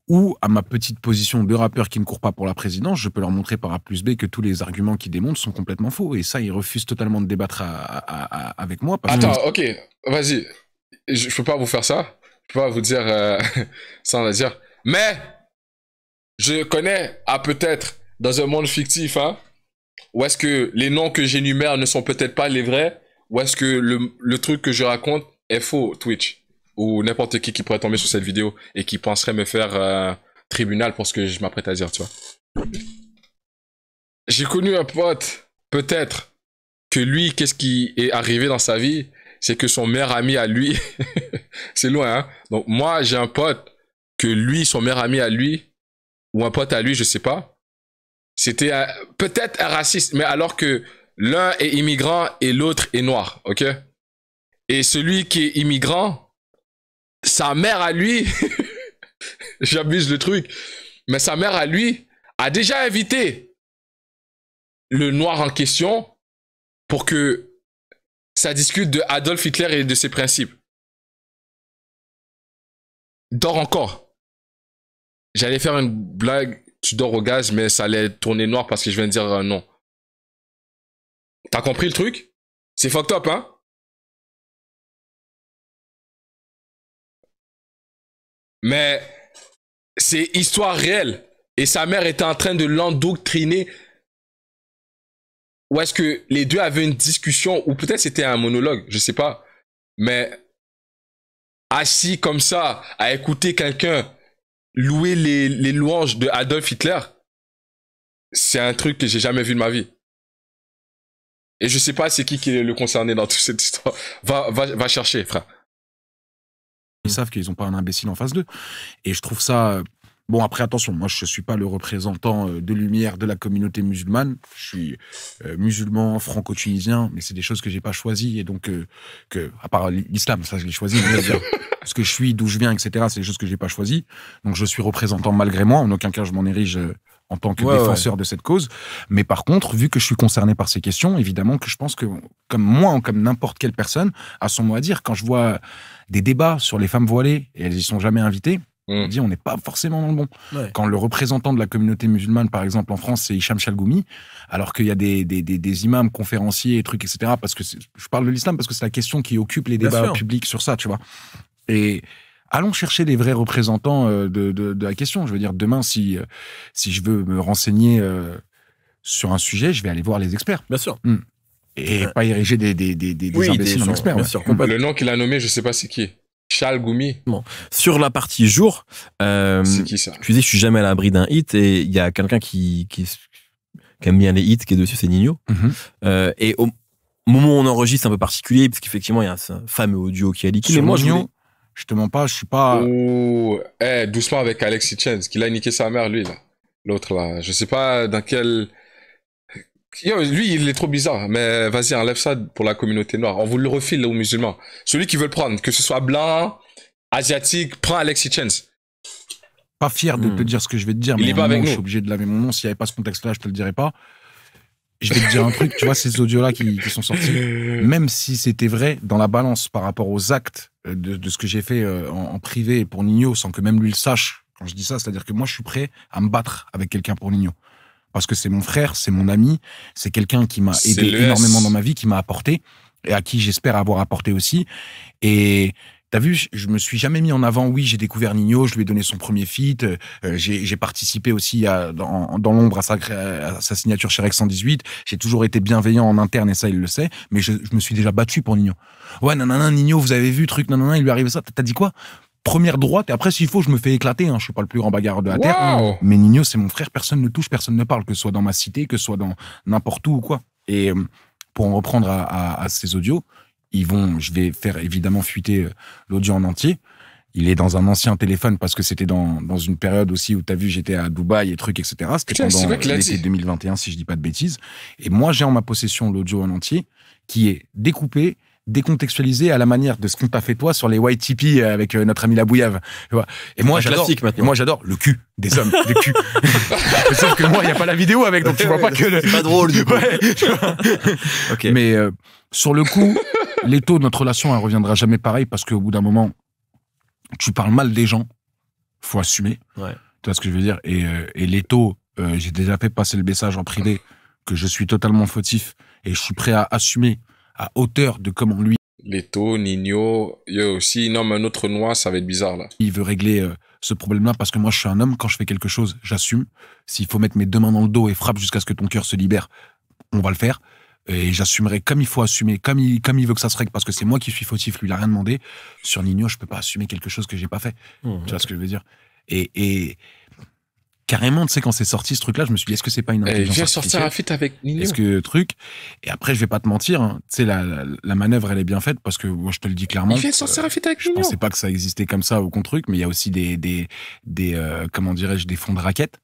Ou à ma petite position de rappeur qui ne court pas pour la présidence, je peux leur montrer par A plus B que tous les arguments qu'ils démontrent sont complètement faux. Et ça, ils refusent totalement de débattre avec moi. Attends, ok, vas-y. Je peux pas vous faire ça. Je peux pas vous dire sans le dire. Mais je connais peut-être dans un monde fictif, hein, où est-ce que les noms que j'énumère ne sont peut-être pas les vrais, ou est-ce que le truc que je raconte est faux, Twitch. Ou n'importe qui pourrait tomber sur cette vidéo et qui penserait me faire tribunal pour ce que je m'apprête à dire, tu vois. J'ai connu un pote, peut-être, que lui, qu'est-ce qui est arrivé dans sa vie, c'est que son meilleur ami à lui, c'est loin, hein. Donc moi, j'ai un pote que lui, son meilleur ami à lui, ou un pote à lui, je sais pas, c'était peut-être un raciste, mais alors que l'un est immigrant et l'autre est noir, ok? Et celui qui est immigrant, sa mère à lui, j'abuse le truc, mais sa mère à lui a déjà invité le noir en question pour que ça discute de Adolf Hitler et de ses principes. Dors encore. J'allais faire une blague, tu dors au gaz, mais ça allait tourner noir parce que je viens de dire non. T'as compris le truc? C'est fucked up, hein? Mais c'est histoire réelle. Et sa mère était en train de l'endoctriner. Ou est-ce que les deux avaient une discussion, ou peut-être c'était un monologue, je sais pas. Mais assis comme ça, à écouter quelqu'un louer les louanges de Adolf Hitler, c'est un truc que j'ai jamais vu de ma vie. Et je sais pas c'est qui est le concerné dans toute cette histoire. Va chercher, frère. Ils savent qu'ils n'ont pas un imbécile en face d'eux. Et je trouve ça... Bon, après, attention, moi, je ne suis pas le représentant de lumière de la communauté musulmane. Je suis musulman, franco-tunisien, mais c'est des choses que je n'ai pas choisies. Et donc, à part l'islam, ça, je l'ai choisi. Ce que je suis, d'où je viens, etc., c'est des choses que je n'ai pas choisies. Donc, je suis représentant malgré moi. En aucun cas, je m'en érige en tant que défenseur de cette cause. Mais par contre, vu que je suis concerné par ces questions, évidemment que je pense que, comme moi, comme n'importe quelle personne, a son mot à dire. Quand je vois des débats sur les femmes voilées, et elles y sont jamais invitées, on dit on n'est pas forcément dans le bon. Ouais. Quand le représentant de la communauté musulmane, par exemple, en France, c'est Hicham Chalgoumi, alors qu'il y a des imams, conférenciers, et trucs, etc., parce que je parle de l'islam parce que c'est la question qui occupe les débats publics sur ça, tu vois. Et allons chercher les vrais représentants de la question. Je veux dire, demain, si je veux me renseigner sur un sujet, je vais aller voir les experts. Bien sûr. Et pas ériger des imbéciles en experts. Bien sûr, le nom qu'il a nommé, je sais pas c'est qui. Chalgoumi. Bon. Sur la partie jour, c'est qui ça? Tu dis je suis jamais à l'abri d'un hit et il y a quelqu'un qui aime bien les hits qui est dessus, c'est Nino. Et au moment où on enregistre, c'est un peu particulier parce qu'effectivement il y a ce fameux audio qui a leaké. Mais moi je te mens pas, je suis pas. Doucement avec Alexis Chance, qu'il a niqué sa mère lui là. L'autre là, je sais pas dans quel. Lui, il est trop bizarre, mais vas-y, enlève ça pour la communauté noire. On vous le refile aux musulmans. Celui qui veut le prendre, que ce soit blanc, asiatique, prends Alexis Chance. pas fier de te dire ce que je vais te dire, mais je suis obligé de laver mon nom. S'il n'y avait pas ce contexte-là, je te le dirais pas. Je vais te dire un truc, tu vois, ces audios-là qui sont sortis, même si c'était vrai, dans la balance par rapport aux actes de ce que j'ai fait en privé pour Ninho, sans que même lui le sache, quand je dis ça, c'est-à-dire que moi, je suis prêt à me battre avec quelqu'un pour Ninho. Parce que c'est mon frère, c'est mon ami, c'est quelqu'un qui m'a aidé énormément dans ma vie, qui m'a apporté, et à qui j'espère avoir apporté aussi. Et t'as vu, je me suis jamais mis en avant. Oui, j'ai découvert Ninho, je lui ai donné son premier feat. J'ai participé aussi dans l'ombre à sa signature chez Rex 118. J'ai toujours été bienveillant en interne et ça, il le sait. Mais je me suis déjà battu pour Ninho. Ouais, nanana, Ninho, vous avez vu, truc, nanana, il lui arrive ça. T'as dit quoi? Première droite, et après, s'il faut, je me fais éclater. Hein. Je suis pas le plus grand bagarreur de la Terre. Mais Ninho, c'est mon frère, personne ne touche, personne ne parle, que ce soit dans ma cité, que ce soit dans n'importe où ou quoi. Et pour en reprendre à ces audios, je vais faire évidemment fuiter l'audio en entier. Il est dans un ancien téléphone parce que c'était dans une période aussi où t'as vu, j'étais à Dubaï et trucs, etc. C'était pendant l'été 2021, si je dis pas de bêtises. Et moi, j'ai en ma possession l'audio en entier qui est découpé, décontextualisé à la manière de ce qu'on t'a fait toi sur les YTP avec notre ami Labouillave. Et moi, j'adore le cul des hommes, des culs. Sauf que moi, il n'y a pas la vidéo avec, donc tu vois pas que... C'est pas drôle, du coup. Okay. Mais sur le coup, Leto, notre relation, elle reviendra jamais pareil parce qu'au bout d'un moment, tu parles mal des gens, faut assumer. Ouais. Tu vois ce que je veux dire? Et Leto, j'ai déjà fait passer le message en privé que je suis totalement fautif et je suis prêt à assumer à hauteur de comment lui... Leto, Ninho, il y a aussi, non, mais un autre noir, ça va être bizarre, là. Il veut régler ce problème-là parce que moi, je suis un homme, quand je fais quelque chose, j'assume. S'il faut mettre mes deux mains dans le dos et frappe jusqu'à ce que ton cœur se libère, on va le faire. Et j'assumerai comme il faut assumer, comme il veut que ça se règle, parce que c'est moi qui suis fautif, lui, il a rien demandé. Sur Ninho, je peux pas assumer quelque chose que j'ai pas fait. Tu vois ce que je veux dire? Et carrément, tu sais, quand c'est sorti ce truc-là, je me suis dit, est-ce que c'est pas une intelligence artificielle? Viens sortir un feat avec Ninho. Est-ce que truc? Et après, je vais pas te mentir, hein, tu sais, la manœuvre, elle est bien faite parce que moi, je te le dis clairement. Il vient de sortir un feat avec Ninho. Je pensais pas que ça existait comme ça au contre-truc, mais il y a aussi des comment dirais-je, des fonds de raquettes.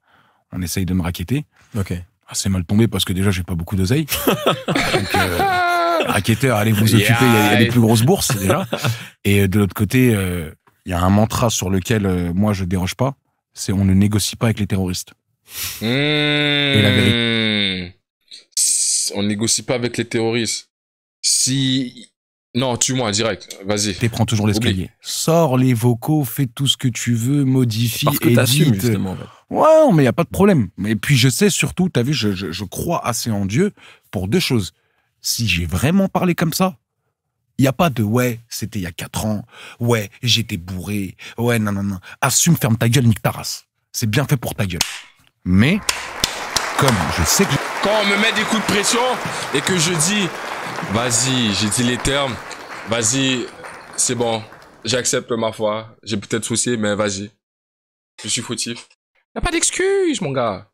On essaye de me raqueter. Ok. C'est mal tombé parce que déjà, j'ai pas beaucoup d'oseille. Donc, racketteur, allez vous occuper, il y a des plus grosses bourses, déjà. Et de l'autre côté, il y a un mantra sur lequel moi, je déroge pas. C'est on ne négocie pas avec les terroristes. Et la vérité. On négocie pas avec les terroristes. Si... Non, tue-moi, direct. Vas-y. Prends toujours l'escalier. Sors les vocaux, fais tout ce que tu veux, modifie, parce que t'assumes, justement. En fait. Ouais, mais il n'y a pas de problème. Et puis je sais surtout, t'as vu, je crois assez en Dieu pour deux choses. Si j'ai vraiment parlé comme ça, il n'y a pas de « ouais, c'était il y a 4 ans, ouais, j'étais bourré, ouais, non. » Assume, ferme ta gueule, nique ta race. C'est bien fait pour ta gueule. Mais, comme je sais que... Quand on me met des coups de pression et que je dis « vas-y, j'ai dit les termes, vas-y, c'est bon, j'accepte ma foi, j'ai peut-être soucié, mais vas-y, je suis fautif. » Il n'y a pas d'excuse, mon gars.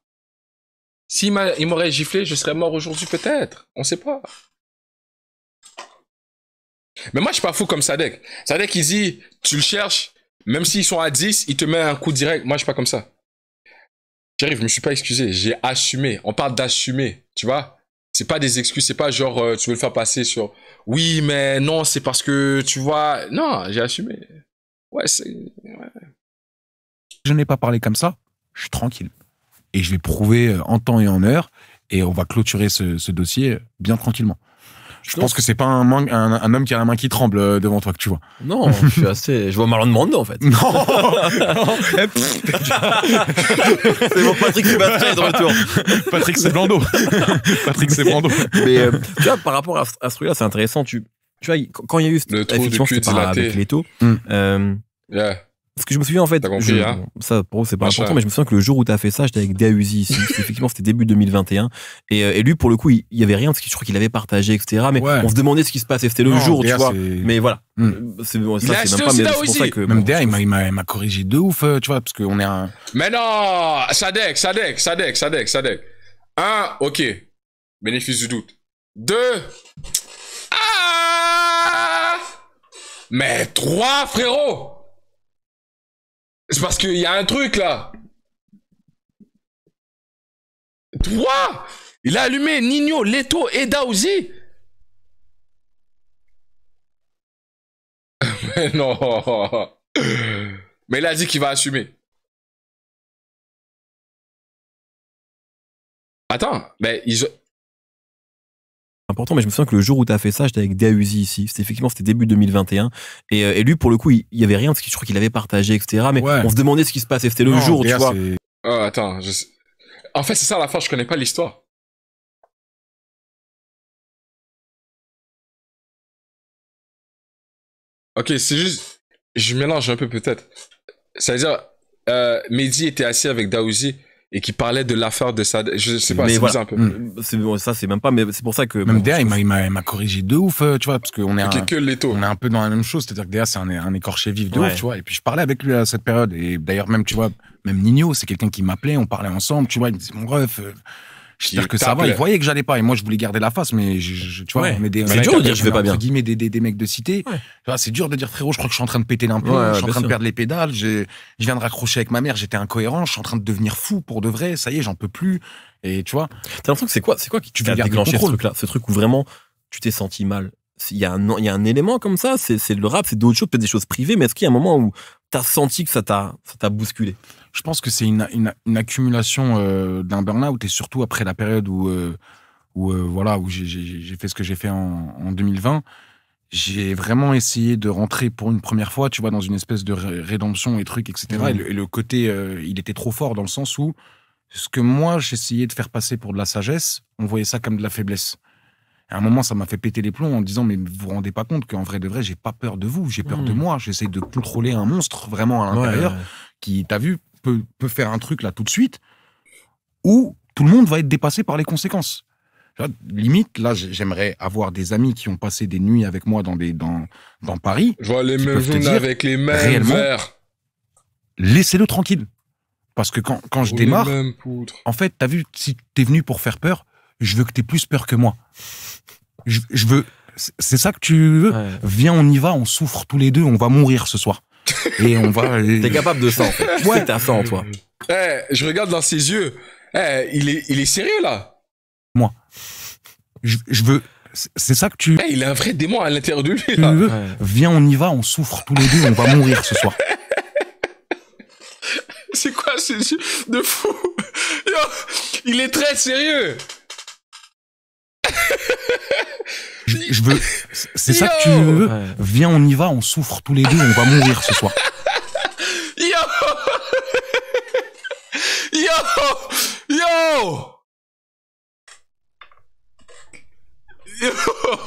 S'il m'aurait giflé, je serais mort aujourd'hui peut-être. On sait pas. Mais moi, je suis pas fou comme Sadek. Sadek, il dit, tu le cherches, même s'ils sont à 10, il te met un coup direct. Moi, je suis pas comme ça. J'arrive, je me suis pas excusé. J'ai assumé. On parle d'assumer, tu vois. C'est pas des excuses. C'est pas genre, tu veux le faire passer sur, oui, mais non, c'est parce que, tu vois. Non, j'ai assumé. Ouais, c'est... Ouais. Je n'ai pas parlé comme ça. Je suis tranquille. Et je vais prouver en temps et en heure. Et on va clôturer ce dossier bien tranquillement. Je pense que c'est pas un homme qui a la main qui tremble devant toi que tu vois. Non, je vois Marlon Brando en fait. Non. C'est mon Patrick Sébastien de retour. Patrick Séblando. Patrick Séblando. Mais tu vois, par rapport à ce truc-là, c'est intéressant. Tu vois, quand il y a eu effectivement c'était avec Leto. Parce que je me souviens en fait, ça pour eux c'est pas important, mais je me souviens que le jour où t'as fait ça, j'étais avec Dahuzi ici. Effectivement, c'était début 2021. Et lui, pour le coup, il y avait rien parce que je crois qu'il avait partagé, etc. Mais on se demandait ce qui se passait. C'était le jour, tu vois. Mais voilà. C'est bon, ça, c'est même pas. Mais c'est pour ça que même derrière, il m'a corrigé de ouf, tu vois, parce qu'on est un. Mais non, Sadek. 1, ok, bénéfice du doute. 2, mais 3, frérot. C'est parce qu'il y a un truc là. 3. Il a allumé Ninho, Leto et Dahuzi. Mais non. Mais il a dit qu'il va assumer. Attends, mais ils... Important, mais je me souviens que le jour où t'as fait ça, j'étais avec Dahuzi ici. C'était début 2021. Et lui, pour le coup, il y avait rien, parce que je crois qu'il avait partagé, etc. Mais on se demandait ce qui se passait. C'était le jour, tu vois. Oh, attends, en fait, c'est ça la fin, je connais pas l'histoire. Ok, c'est juste... Je mélange un peu peut-être. C'est-à-dire, Mehdi était assis avec Dahuzi et qui parlait de l'affaire de sa... Je sais pas, c'est voilà. Un peu. Ça, c'est même pas... Mais c'est pour ça que... Même Déa, il m'a corrigé de ouf, tu vois, parce qu'on est, on est un peu dans la même chose. C'est-à-dire que Déa, c'est un écorché vif de ouf, tu vois. Et puis je parlais avec lui à cette période. Et d'ailleurs, même, tu vois, même Nino, c'est quelqu'un qui m'appelait, on parlait ensemble, tu vois. Il me disait, mon ref... J'espère que ça va. Il voyait que j'allais pas. Et moi, je voulais garder la face, mais tu vois, c'est dur de dire que je vais pas bien. Des mecs de cité. Ouais. C'est dur de dire, frérot, je crois que je suis en train de péter l'impôt, je suis en train de perdre les pédales, je viens de raccrocher avec ma mère, j'étais incohérent, je suis en train de devenir fou pour de vrai, ça y est, j'en peux plus. Et tu vois. T'as l'impression que c'est quoi qui t'a déclenché ce truc-là? Ce truc où vraiment, tu t'es senti mal. Il y a un élément comme ça, c'est le rap, c'est d'autres choses, peut-être des choses privées, mais est-ce qu'il y a un moment où t'as senti que ça t'a bousculé? Je pense que c'est une accumulation d'un burn-out, et surtout après la période où j'ai fait ce que j'ai fait en 2020. J'ai vraiment essayé de rentrer pour une première fois, tu vois, dans une espèce de rédemption et trucs, etc. Et le côté, il était trop fort dans le sens où ce que moi j'essayais de faire passer pour de la sagesse, on voyait ça comme de la faiblesse. À un moment, ça m'a fait péter les plombs en disant, mais vous vous rendez pas compte qu'en vrai de vrai, j'ai pas peur de vous, j'ai peur de moi. J'essaie de contrôler un monstre vraiment à l'intérieur qui, t'as vu, peut faire un truc là tout de suite où tout le monde va être dépassé par les conséquences. Limite, là, j'aimerais avoir des amis qui ont passé des nuits avec moi dans Paris. Je vois les mêmes jaunes avec les mêmes verts. Laissez-le tranquille. Parce que quand je démarre, en fait, t'as vu, si t'es venu pour faire peur, je veux que t'aies plus peur que moi. Je veux... C'est ça que tu veux? Viens, on y va, on souffre tous les deux, on va mourir ce soir. Et on va... T'es capable de ça, en fait. Ouais, t'as ça en toi. Je regarde dans ses yeux. Il est sérieux, là. Moi. Je veux... C'est ça que tu... il a un vrai démon à l'intérieur de lui, là. Viens, on y va, on souffre tous les deux, on va mourir ce soir. C'est quoi ces yeux de fou? Yo, il est très sérieux. Je veux... C'est ça que tu veux? Viens, on y va, on souffre tous les deux, on va mourir ce soir. Yo!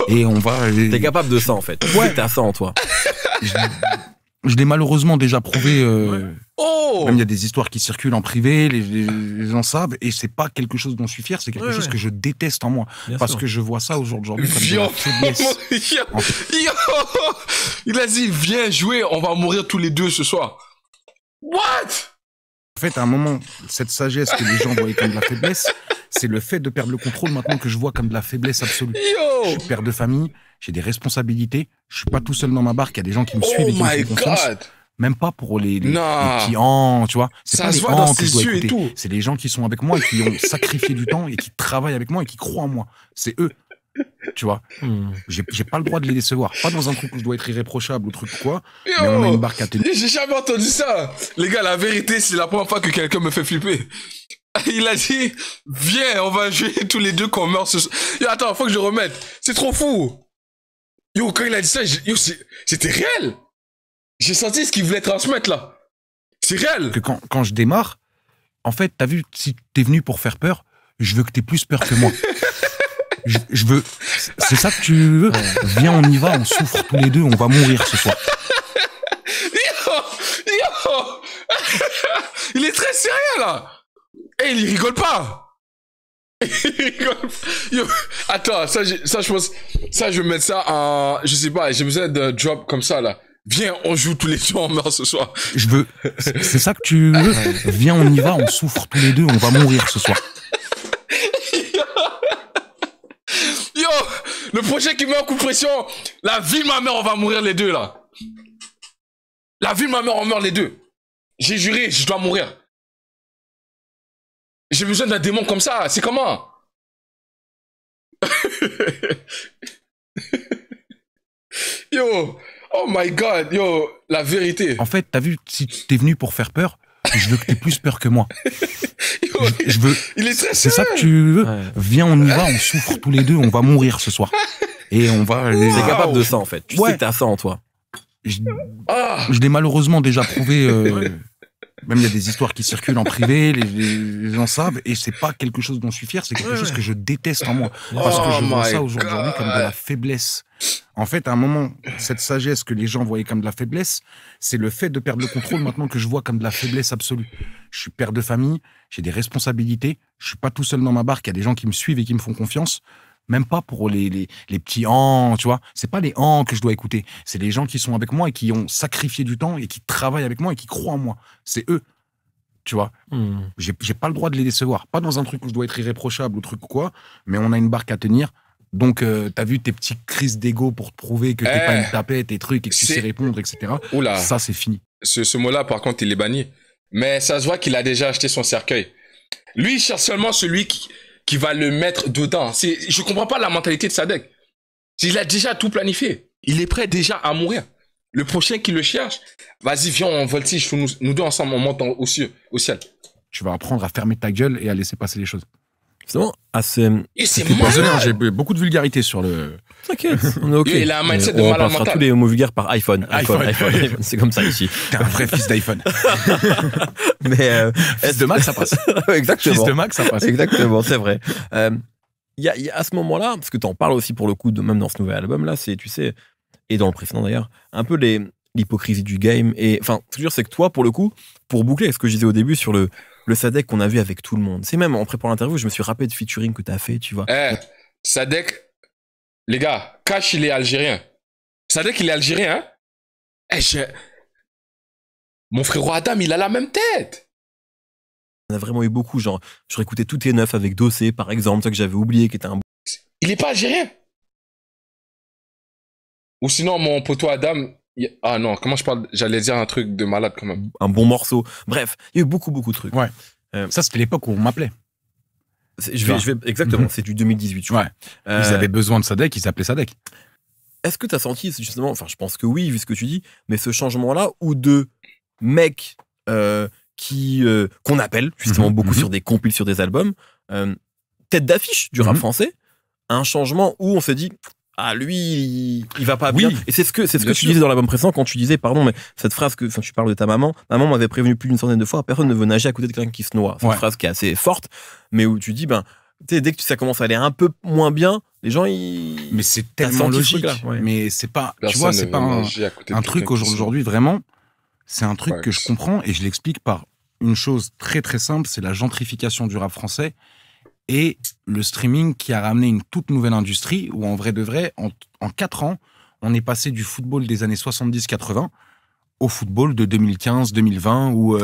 Et on va... T'es capable de ça, en fait. Ouais. T'as ça en toi. Je l'ai malheureusement déjà prouvé. Même il y a des histoires qui circulent en privé, les gens savent, et c'est pas quelque chose dont je suis fier, c'est quelque chose que je déteste en moi. Bien sûr. Que je vois ça aujourd'hui comme de la faiblesse. Il a dit, viens jouer, on va mourir tous les deux ce soir. What? En fait, à un moment, cette sagesse que les gens voyaient comme de la faiblesse, c'est le fait de perdre le contrôle maintenant que je vois comme de la faiblesse absolue. Je suis père de famille, j'ai des responsabilités, je suis pas tout seul dans ma barque, il y a des gens qui me suivent et qui me font confiance. Même pas pour les petits tu vois. C'est pas les que je dois écouter. C'est les gens qui sont avec moi et qui ont sacrifié du temps et qui travaillent avec moi et qui croient en moi. C'est eux. Tu vois. J'ai pas le droit de les décevoir. Pas dans un truc où je dois être irréprochable ou truc quoi. Mais on a une barque à tenir. J'ai jamais entendu ça. Les gars, la vérité, c'est la première fois que quelqu'un me fait flipper. Il a dit, viens, on va jouer tous les deux qu'on meurt ce soir. Yo, attends, faut que je remette. C'est trop fou. Yo, quand il a dit ça, c'était réel. J'ai senti ce qu'il voulait transmettre là. C'est réel. Que quand je démarre, en fait, t'as vu, si t'es venu pour faire peur, je veux que t'aies plus peur que moi. je veux... C'est ça que tu veux? Viens, on y va, on souffre tous les deux, on va mourir ce soir. Yo Il est très sérieux là. Il rigole pas. Yo, attends, ça je pense, ça je vais mettre ça en, je sais pas, j'ai besoin d'un drop comme ça là. Viens, on joue tous les deux, on meurt ce soir. Je veux, c'est ça que tu veux? Viens, on y va, on souffre tous les deux, on va mourir ce soir. Yo, le projet qui met en coup de pression, la vie de ma mère, on va mourir les deux là. La vie de ma mère, on meurt les deux. J'ai juré, je dois mourir. J'ai besoin d'un démon comme ça, c'est comment? Yo, oh my god, yo, la vérité. En fait, t'as vu, si t'es venu pour faire peur, je veux que t'aies plus peur que moi. Il est très c'est ça que tu veux? Viens, on y va, on souffre tous les deux, on va mourir ce soir. Et on va... T'es capable de ça, en fait. Tu sais que t'as ça en toi. Je l'ai malheureusement déjà prouvé. Même il y a des histoires qui circulent en privé, les gens savent, et c'est pas quelque chose dont je suis fier, c'est quelque chose que je déteste en moi. Parce que je vois ça aujourd'hui comme de la faiblesse. En fait, à un moment, cette sagesse que les gens voyaient comme de la faiblesse, c'est le fait de perdre le contrôle maintenant que je vois comme de la faiblesse absolue. Je suis père de famille, j'ai des responsabilités, je suis pas tout seul dans ma barque, il y a des gens qui me suivent et qui me font confiance. Même pas pour les petits tu vois. C'est pas les que je dois écouter. C'est les gens qui sont avec moi et qui ont sacrifié du temps et qui travaillent avec moi et qui croient en moi. C'est eux. Tu vois. J'ai pas le droit de les décevoir. Pas dans un truc où je dois être irréprochable ou truc ou quoi, mais on a une barque à tenir. Donc, t'as vu tes petites crises d'ego pour te prouver que t'es pas une tapette et trucs et que tu sais répondre, etc. Oula. Ça, c'est fini. Ce mot-là, par contre, il est banni. Mais ça se voit qu'il a déjà acheté son cercueil. Lui, il cherche seulement celui qui va le mettre dedans. Je comprends pas la mentalité de Sadek. Il a déjà tout planifié. Il est prêt déjà à mourir. Le prochain qui le cherche, vas-y, viens, on voltige, nous deux ensemble, on monte au ciel. Tu vas apprendre à fermer ta gueule et à laisser passer les choses. C'est vraiment assez... Et c'est malade. Désolé, j'ai beaucoup de vulgarité sur le... T'inquiète, on est ok. Il a un mindset de malade mental. On passera tous les mots vulgaires par iPhone. C'est comme ça ici. T'es un vrai fils d'iPhone. Mais fils de Mac, ça passe. Exactement. Fils de Mac, ça passe. Exactement, c'est vrai. Il y a à ce moment-là, parce que t'en parles aussi pour le coup, même dans ce nouvel album-là, c'est, tu sais, et dans le précédent d'ailleurs, un peu l'hypocrisie du game. Et enfin, ce que je veux dire, c'est que toi, pour le coup, pour boucler ce que je disais au début sur le Sadek qu'on a vu avec tout le monde. C'est même en préparant l'interview, je me suis rappelé de featuring que t'as fait, tu vois. Sadek, les gars, Cash, il est algérien. Sadek, il est algérien, hein? Mon frérot Adam, il a la même tête. On a vraiment eu beaucoup, genre, je réécoutais Tout est neuf avec Dossé, par exemple, ça que j'avais oublié, qui était un... Il est pas algérien. Ou sinon, mon poteau Adam... Ah non, comment je parle? J'allais dire un truc de malade quand même. Un bon morceau. Bref, il y a eu beaucoup de trucs. Ouais. Ça, c'était l'époque où on m'appelait. Exactement, c'est du 2018, je crois. Ouais. Ils avaient besoin de Sadek, ils s'appelaient Sadek. Est-ce que tu as senti, justement, enfin, je pense que oui, vu ce que tu dis, mais ce changement-là, ou de mecs qu'on appelle, justement, beaucoup sur des compiles, sur des albums, tête d'affiche du rap français, un changement où on s'est dit... Ah, lui, il va pas bien. Et c'est ce que tu disais dans l'album précédent quand tu disais, pardon, mais cette phrase que, tu parles de ta maman. Maman m'avait prévenu plus d'une centaine de fois, personne ne veut nager à côté de quelqu'un qui se noie. C'est une phrase qui est assez forte, mais où tu dis, dès que ça commence à aller un peu moins bien, les gens, Mais c'est tellement logique. Mais c'est pas, tu vois, c'est pas un truc aujourd'hui, vraiment. C'est un truc que je comprends et je l'explique par une chose très très simple, c'est la gentrification du rap français. Et le streaming qui a ramené une toute nouvelle industrie où, en vrai de vrai, en 4 ans, on est passé du football des années 70-80 au football de 2015-2020 où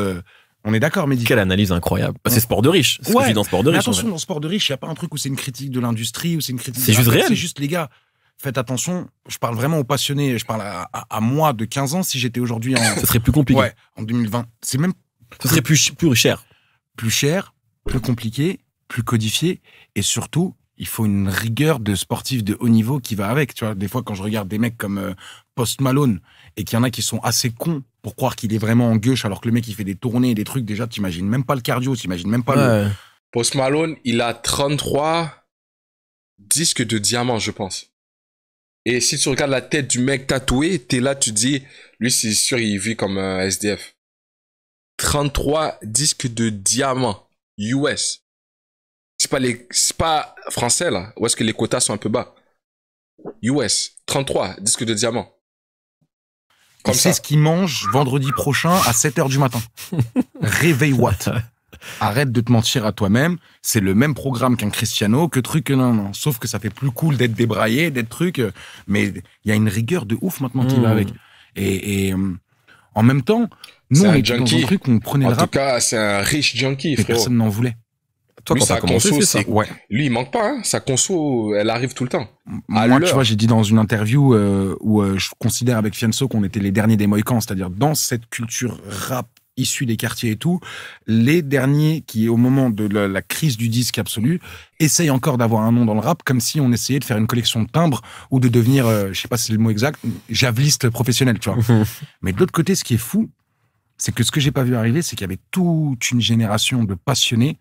on est d'accord, Mehdi. Quelle analyse incroyable. C'est sport de riche. C'est ce que je dis dans sport de riche. Mais attention, dans sport de riche, il n'y a pas un truc où c'est une critique de l'industrie, où c'est une critique... C'est juste réel. C'est juste, les gars, faites attention. Je parle vraiment aux passionnés. Je parle à moi de 15 ans. Si j'étais aujourd'hui Ce serait plus compliqué. Ouais, en 2020. C'est même... Ce serait plus cher. Plus cher, plus compliqué, plus codifié, et surtout, il faut une rigueur de sportif de haut niveau qui va avec. Tu vois, des fois, quand je regarde des mecs comme Post Malone, et qu'il y en a qui sont assez cons pour croire qu'il est vraiment en gueuche, alors que le mec, il fait des tournées et des trucs, déjà, t'imagines même pas le cardio, t'imagines même pas Post Malone, il a 33 disques de diamant, je pense. Et si tu regardes la tête du mec tatoué, t'es là, tu dis, lui, c'est sûr, il vit comme un SDF. 33 disques de diamant US. C'est pas français, là. Où est-ce que les quotas sont un peu bas? US. 33 disques de diamant. Comme ça. C'est ce qu'il mange vendredi prochain à 7h du matin. Réveille Watt. Arrête de te mentir à toi-même. C'est le même programme qu'un Cristiano, que truc, non. Sauf que ça fait plus cool d'être débraillé, d'être truc. Mais il y a une rigueur de ouf maintenant qui va avec. Et en même temps, nous, on était dans un truc où on prenait le rap. En tout cas, c'est un riche junkie, frérot. Personne n'en voulait. Toi, quand t'as commencé, c'est ça. Ouais. Lui, il manque pas, hein. Sa conso, elle arrive tout le temps. Moi, tu vois, j'ai dit dans une interview où je considère avec Fianso qu'on était les derniers des Mohicans, c'est-à-dire dans cette culture rap issue des quartiers et tout, les derniers qui, au moment de la crise du disque absolu, essayent encore d'avoir un nom dans le rap, comme si on essayait de faire une collection de timbres ou de devenir, je sais pas si c'est le mot exact, javeliste professionnel, tu vois. Mais de l'autre côté, ce qui est fou, c'est que ce que j'ai pas vu arriver, c'est qu'il y avait toute une génération de passionnés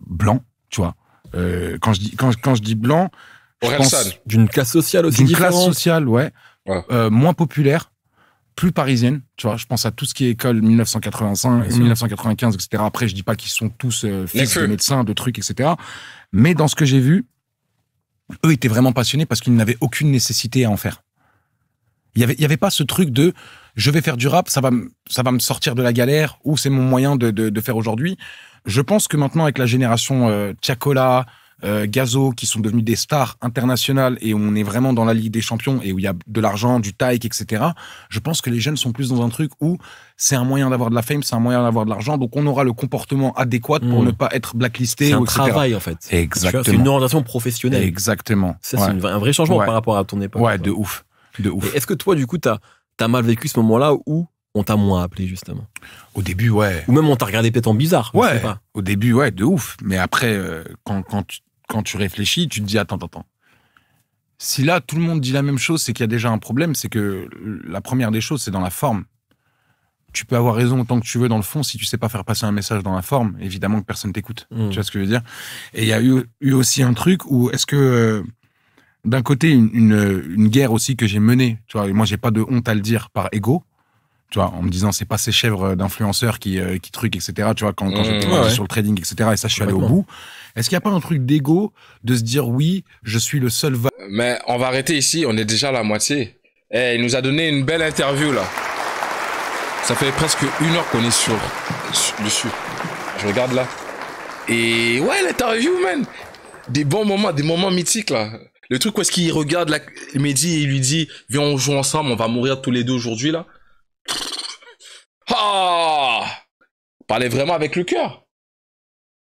blancs, tu vois. Quand je dis blanc, je pense d'une classe sociale aussi différente. D'une classe sociale, ouais. Moins populaire, plus parisienne, tu vois. Je pense à tout ce qui est école 1985, 1995, etc. Après, je dis pas qu'ils sont tous fils de médecins, de trucs, etc. Mais dans ce que j'ai vu, eux étaient vraiment passionnés parce qu'ils n'avaient aucune nécessité à en faire. Il y avait pas ce truc de je vais faire du rap, ça va me sortir de la galère ou c'est mon moyen de faire aujourd'hui. Je pense que maintenant avec la génération Tiakola, Gazo qui sont devenus des stars internationales et où on est vraiment dans la Ligue des Champions et où il y a de l'argent, du taille, etc. Je pense que les jeunes sont plus dans un truc où c'est un moyen d'avoir de la fame, c'est un moyen d'avoir de l'argent, donc on aura le comportement adéquat pour ne pas être blacklisté. C'est un travail en fait. Exactement. C'est une orientation professionnelle. Exactement. Ça c'est un vrai changement par rapport à ton époque. Ouais, de ouf. Et est-ce que toi du coup t'as mal vécu ce moment-là où on t'a moins appelé justement? Au début, ouais. Ou même on t'a regardé peut-être en bizarre. Ouais. Je sais pas. Au début, ouais, de ouf. Mais après, quand tu réfléchis, tu te dis attends. Si là tout le monde dit la même chose, c'est qu'il y a déjà un problème. C'est que la première des choses, c'est dans la forme. Tu peux avoir raison autant que tu veux dans le fond, si tu sais pas faire passer un message dans la forme, évidemment que personne t'écoute. Tu vois ce que je veux dire? Et il y a eu aussi un truc où est-ce que d'un côté une guerre aussi que j'ai menée, tu vois, et moi j'ai pas de honte à le dire par ego, tu vois, en me disant c'est pas ces chèvres d'influenceurs qui truquent, etc. Tu vois, quand j'étais sur le trading, etc. Et ça je suis allé au bout. Est-ce qu'il y a pas un truc d'ego de se dire oui, je suis le seul Mais on va arrêter ici, on est déjà à la moitié. Il nous a donné une belle interview là. Ça fait presque 1 heure qu'on est dessus. Je regarde là. Et ouais, l'interview, man. Des bons moments, des moments mythiques là. Le truc où est-ce qu'il regarde Mehdi et il lui dit viens on joue ensemble, on va mourir tous les deux aujourd'hui là. Ah, parlait vraiment avec le cœur.